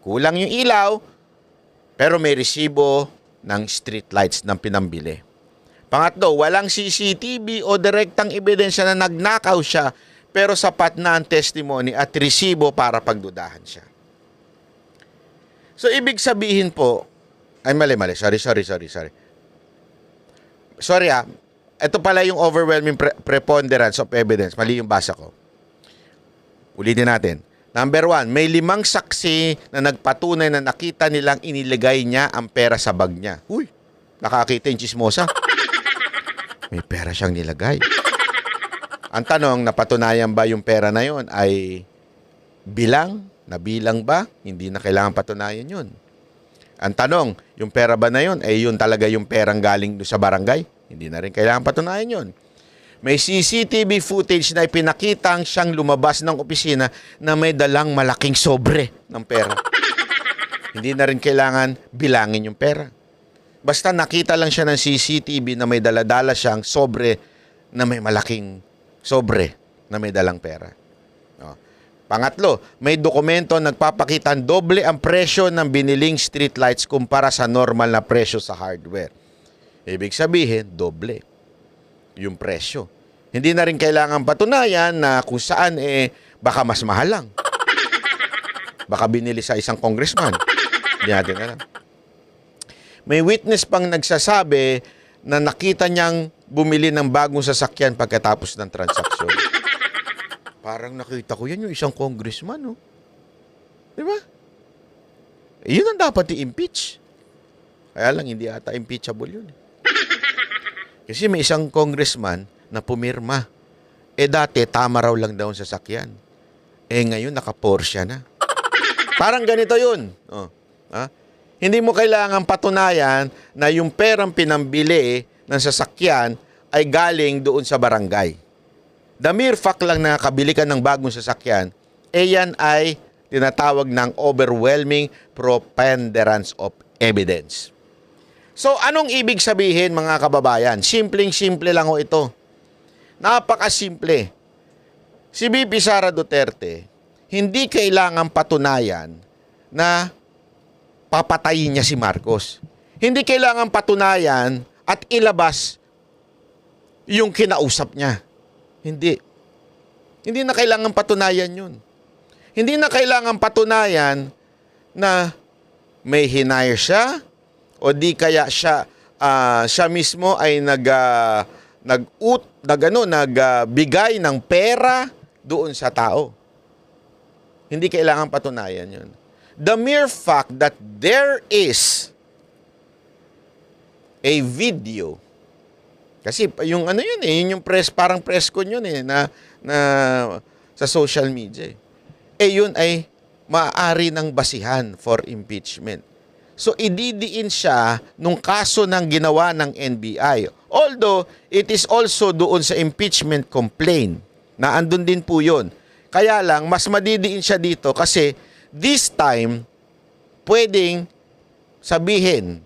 Kulang yung ilaw, pero may resibo ng street lights na pinambili. Pangatlo, walang CCTV o direktang ebidensya na nagnakaw siya, pero sapat na ang testimony at resibo para pagdudahan siya. So, ibig sabihin po, mali. Sorry. Sorry ito pala yung overwhelming preponderance of evidence. Mali yung basa ko. Ulitin natin. Number 1, may 5 saksi na nagpatunay na nakita nilang iniligay niya ang pera sa bag niya. Uy, nakakita yung chismosa. May pera siyang nilagay. Ang tanong, napatunayan ba yung pera na yon ay bilang? Nabilang ba? Hindi na kailangan patunayan yun. Ang tanong, yung pera ba na yun, ay yun talaga yung perang galing sa barangay? Hindi na rin kailangan patunayan yun. May CCTV footage na ipinakitang siyang lumabas ng opisina na may dalang malaking sobre ng pera. Hindi na rin kailangan bilangin yung pera. Basta nakita lang siya ng CCTV na may daladala siyang sobre na may malaking sobre na may dalang pera. Pangatlo, may dokumento nagpapakita doble ang presyo ng biniling streetlights kumpara sa normal na presyo sa hardware. Ibig sabihin, doble yung presyo. Hindi na rin kailangan patunayan na kung saan baka mas mahal lang. Baka binili sa isang congressman. Hindi natin alam. May witness pang nagsasabi na nakita niyang bumili ng bagong sasakyan pagkatapos ng transaksyon. Parang nakita ko yan yung isang congressman, no? Di ba? Yun ang dapat i-impeach. Kaya lang, hindi ata impeachable yun. Kasi may isang congressman na pumirma. Dati, tama raw lang daw ang sasakyan. Ngayon, naka-Porsche na. Parang ganito yun. Hindi mo kailangan patunayan na yung perang pinambili ng sasakyan ay galing doon sa barangay. The mere fact lang na nakabili ka ng bagong sasakyan, yan ay tinatawag ng overwhelming preponderance of evidence. So, anong ibig sabihin mga kababayan? Simpleng-simple lang ho ito. Napakasimple. Si VP Sara Duterte, hindi kailangan patunayan na papatayin niya si Marcos. Hindi kailangan patunayan at ilabas yung kinausap niya. Hindi. Hindi na kailangan patunayan yun. Hindi na kailangan patunayan na may hinire siya o di kaya siya mismo ay nagbigay ng pera doon sa tao. Hindi kailangan patunayan yun. The mere fact that there is a video. Kasi yung yun yung parang press con yun na sa social media. Yun ay maaari ng basihan for impeachment. So ididiin siya nung kaso ng ginawa ng NBI. Although it is also doon sa impeachment complaint na andun din po yun. Kaya lang mas madidiin siya dito kasi this time pwedeng sabihin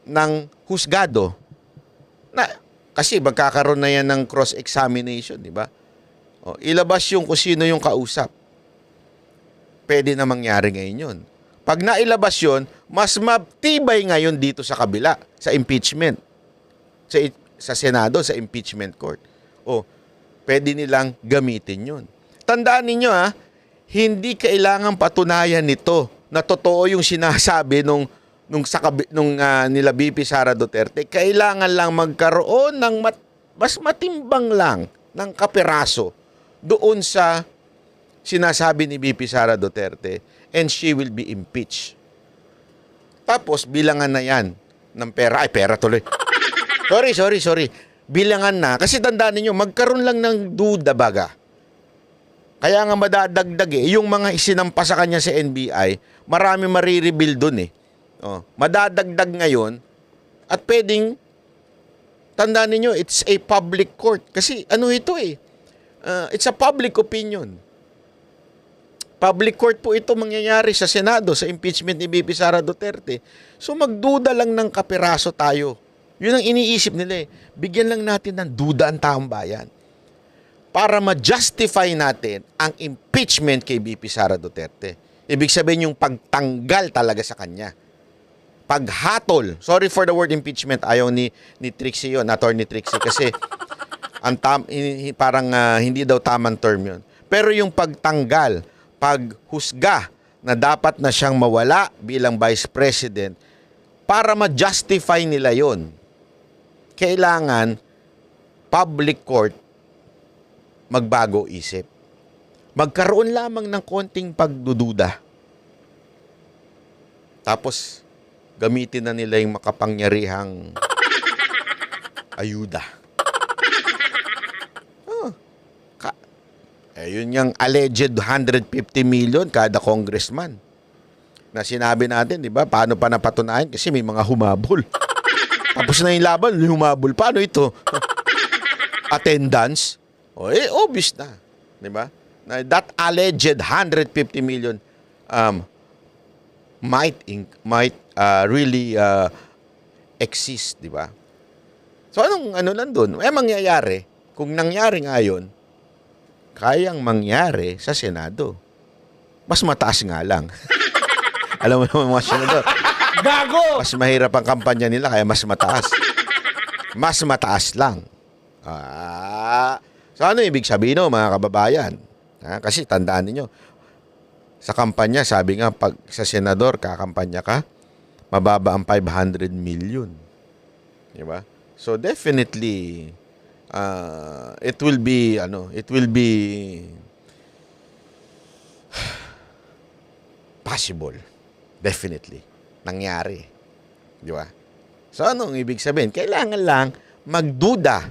ng husgado na kasi magkakaroon na yan ng cross-examination, di ba? Ilabas yung kung sino yung kausap. Pwede na mangyari ngayon yun. Pag nailabas yun, mas matibay ngayon dito sa kabila, sa impeachment. Sa Senado, sa impeachment court. Pwede nilang gamitin yun. tandaan ninyo hindi kailangan patunayan nito na totoo yung sinasabi nung nila BP Sara Duterte. Kailangan lang magkaroon ng mas matimbang lang ng kapiraso doon sa sinasabi ni BP Sara Duterte, and she will be impeached. Tapos bilangan na yan ng pera. Ay, pera tuloy. Sorry. Bilangan na. Kasi tandaan ninyo, magkaroon lang ng duda baga. Kaya nga madadagdag yung mga isinampa sa kanya sa NBI, marami marireveal dun madadagdag ngayon at pwedeng, tandaan ninyo, it's a public court. Kasi ito it's a public opinion. Public court po ito mangyayari sa Senado sa impeachment ni BP Sara Duterte. So magduda lang ng kapiraso tayo. Yun ang iniisip nila Bigyan lang natin ng duda ang taong bayan para ma-justify natin ang impeachment kay BP Sara Duterte. Ibig sabihin yung pagtanggal talaga sa kanya. Paghatol. Sorry for the word impeachment. Ayaw ni Trixie yun, Attorney Trixie, kasi parang hindi daw tamang term yun. Pero yung pagtanggal, paghusga na dapat na siyang mawala bilang Vice President, para ma-justify nila yun, kailangan public court magbago isip. Magkaroon lamang ng konting pagdududa. Tapos, gamitin na nila yung makapangyarihang ayuda. Yun yung alleged 150 million kada congressman. Na sinabi natin, di ba? Paano pa napatunayan? Kasi may mga humabol. Tapos na yung laban, humabol. Paano ito? Attendance? Obvious na. Di ba? That alleged 150 million might really exist, di ba? So anong lang doon? Mangyayari, kung nangyari ngayon, kayang mangyari sa Senado. Mas mataas nga lang. Alam mo naman mga senador. Gago! Mas mahirap ang kampanya nila kaya mas mataas. Mas mataas lang. So ano ibig sabihin mga kababayan? Kasi tandaan niyo, sa kampanya, sabi nga, pag sa senador kakampanya ka, mababa ang 500 million. Diba? So definitely, it will be possible. Definitely. Nangyari. Di ba? So, anong ibig sabihin? Kailangan lang magduda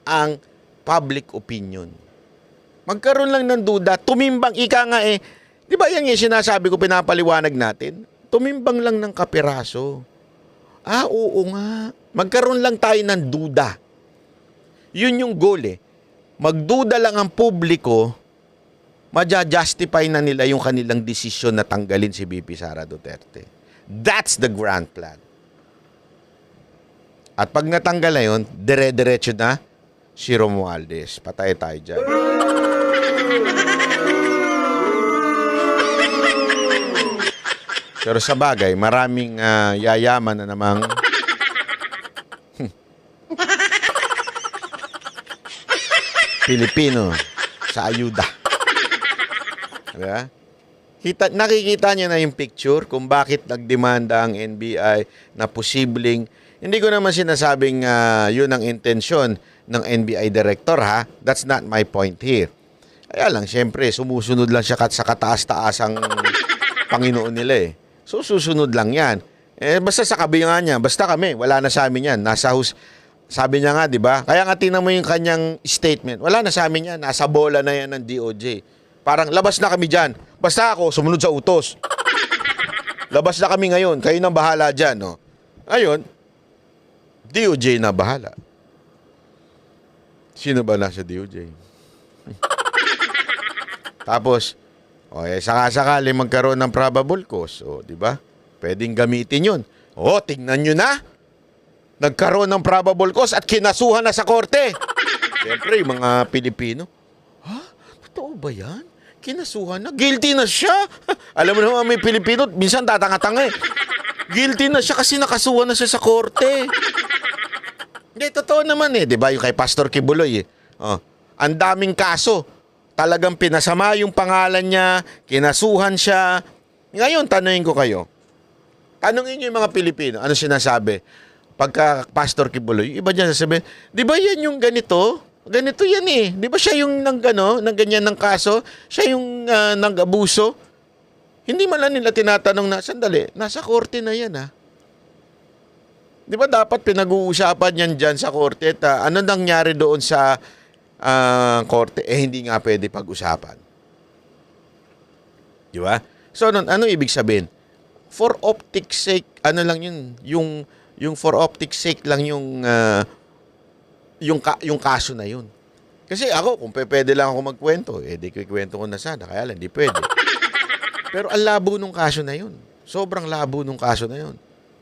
ang public opinion. Magkaroon lang ng duda, tumimbang, ika nga di ba yan yung sinasabi ko, pinapaliwanag natin? Tumimbang lang ng kapiraso. Oo nga. Magkaroon lang tayo ng duda. Yun yung goal Magduda lang ang publiko, maja-justify na nila yung kanilang desisyon na tanggalin si BP Sara Duterte. That's the grand plan. At pag natanggal na yun, dire-diretso na si Romualdez. Patay tayo dyan. Pero sa bagay, maraming yayaman na namang Pilipino sa ayuda. Diba? Nakikita niya na yung picture kung bakit nagdemanda ang NBI na posibleng, hindi ko naman sinasabing yun ang intensyon ng NBI director That's not my point here. Kaya lang, syempre, sumusunod lang siya sa kataas-taasang Panginoon nila So, susunod lang yan. Basta sa kabingan niya, basta kami, wala na sa amin yan. Nasa sabi niya nga, di ba? Kaya nga tingnan mo yung kanyang statement. Wala na sa amin yan. Nasa bola na yan ng DOJ. Parang, labas na kami dyan. Basta ako, sumunod sa utos. Labas na kami ngayon. Kayo nang bahala dyan. No? Ayun, DOJ na bahala. Sino ba nasa DOJ? Tapos, saka-sakali magkaroon ng probable cause. Di ba? Pwedeng gamitin yun. Tingnan nyo na. Nagkaroon ng probable cause at kinasuhan na sa korte. Siyempre, yung mga Pilipino, totoo ba yan? Kinasuhan na? Guilty na siya? Alam mo naman, may Pilipino, minsan tatanga-tanga Guilty na siya kasi nakasuhan na siya sa korte. Hindi, totoo naman di ba? Yung kay Pastor Kibuloy Ang daming kaso. talagang pinasama yung pangalan niya, kinasuhan siya. Ngayon, tanungin ko kayo. Tanungin niyo yung mga Pilipino, ano sinasabi? Pagka Pastor Kibuloy, yung iba dyan sasabihin, di ba yan yung ganito? Ganito yan eh. Di ba siya yung nang ganyan ng kaso? Siya yung nang-abuso? Hindi man lang nila tinatanong na, sandali, nasa korte na yan ha. Di ba dapat pinag-uusapan yan dyan sa korte? Ano nangyari doon sa korte? Hindi nga pwede pag-usapan. Di ba? So, ano ibig sabihin? For optics sake, ano lang yun? Yung for optics sake lang yung kaso na yun. Kasi ako, kung pwede lang ako magkwento, di kikwento ko na sana. Kaya lang, di pwede. Pero ang labo nung kaso na yun. Sobrang labo nung kaso na yun.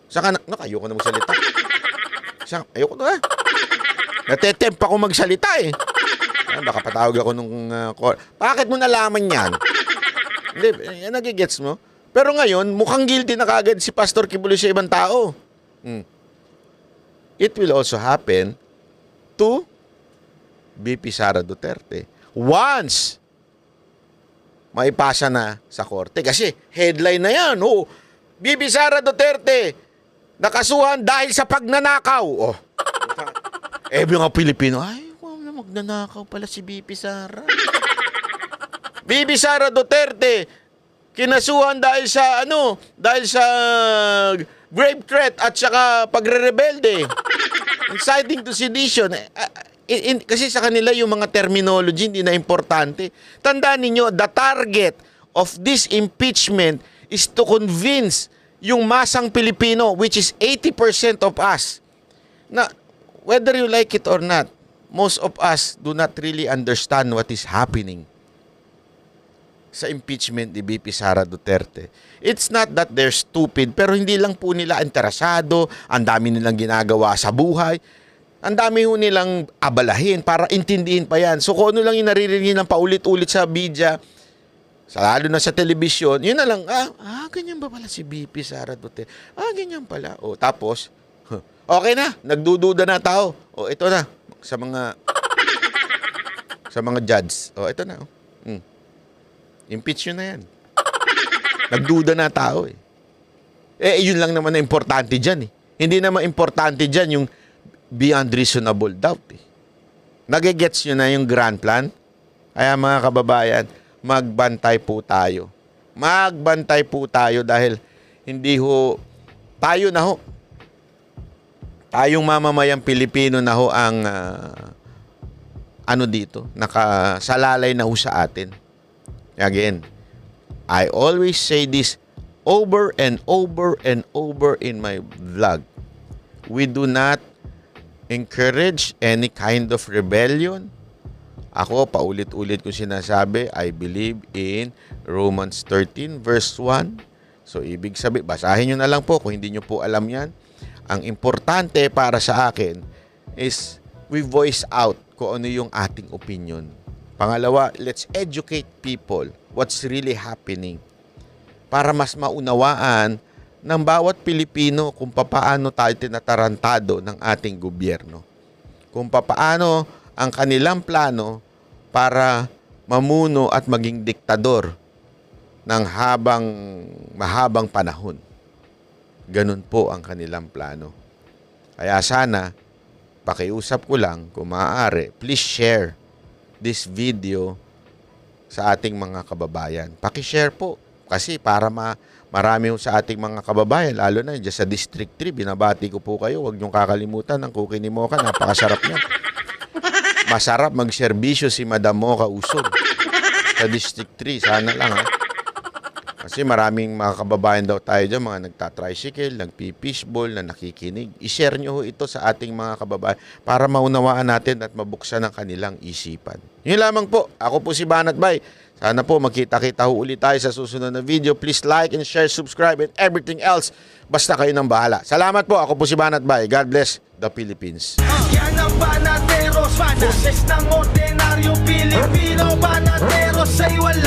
Saka, ayoko na magsalita. Ayoko na. Natetemp ako magsalita eh. Baka patawag ako nung bakit mo nalaman yan? Hindi, nagigets mo? Pero ngayon, mukhang guilty na kagad si Pastor Kibuloy sa ibang tao. It will also happen to VP Sara Duterte. Once maipasa na sa korte. Kasi headline na yan. VP Sara Duterte nakasuhan dahil sa pagnanakaw. Mga Pilipino, magnanakaw pala si VP Sara. VP Sara Duterte kinasuhan dahil sa grave threat at saka pagre-rebelde. Inciting to sedition. Kasi sa kanila yung mga terminology hindi na importante. Tandaan ninyo, the target of this impeachment is to convince yung masang Pilipino, which is 80% of us, na whether you like it or not, most of us do not really understand what is happening sa impeachment ni VP Sara Duterte. It's not that they're stupid, pero hindi lang po nila interesado, ang dami nilang ginagawa sa buhay, ang dami ho nilang abalahin para intindihin pa yan. So kung ano lang yung naririnig ng paulit-ulit sa media, lalo na sa telebisyon, yun na lang, ganyan ba pala si VP Sara Duterte? Ganyan pala. Tapos, okay na, nagdududa na tao. Ito na, sa mga judge. Ito na. Impeach yun na yan. Nagduda na tao eh. Yun lang naman na importante dyan eh. Hindi naman importante dyan yung beyond reasonable doubt eh. Nagigets nyo na yung grand plan? Kaya mga kababayan, magbantay po tayo. Magbantay po tayo dahil hindi ho, tayo na ho. Tayong mamamayang Pilipino na ho ang dito, nakasalalay na ho sa atin. Again, I always say this over and over and over in my vlog. We do not encourage any kind of rebellion. Ako, paulit-ulit ko sinasabi, I believe in Romans 13 verse 1. So, ibig sabihin, basahin nyo na lang po kung hindi nyo po alam yan. Ang importante para sa akin is we voice out kung ano yung ating opinion. Pangalawa, let's educate people what's really happening para mas maunawaan ng bawat Pilipino kung papaano tayo tinatarantado ng ating gobyerno. Kung papaano ang kanilang plano para mamuno at maging diktador ng mahabang panahon. Ganun po ang kanilang plano. Kaya sana, pakiusap ko lang, kung maaari, please share this video sa ating mga kababayan. Paki-share po kasi para marami sa ating mga kababayan, lalo na dyan sa District 3, binabati ko po kayo, huwag niyong kakalimutan ng Cookie ni Mocha, napakasarap niya. Masarap magserbisyo si Madam Mocha Usog sa District 3, sana lang ha. Kasi maraming mga kababayan daw tayo dyan, mga nagtatricycle, nagpipishball, na nakikinig. I-share nyo ho ito sa ating mga kababayan para maunawaan natin at mabuksan ang kanilang isipan. Yun lamang po. Ako po si Banat Bay. Sana po magkita-kita ho ulit tayo sa susunod na video. Please like and share, subscribe, and everything else. Basta kayo nang bahala. Salamat po. Ako po si Banat Bay. God bless the Philippines. Yan ang Banateros, boses ng ordinaryo Pilipino. Banateros ay wala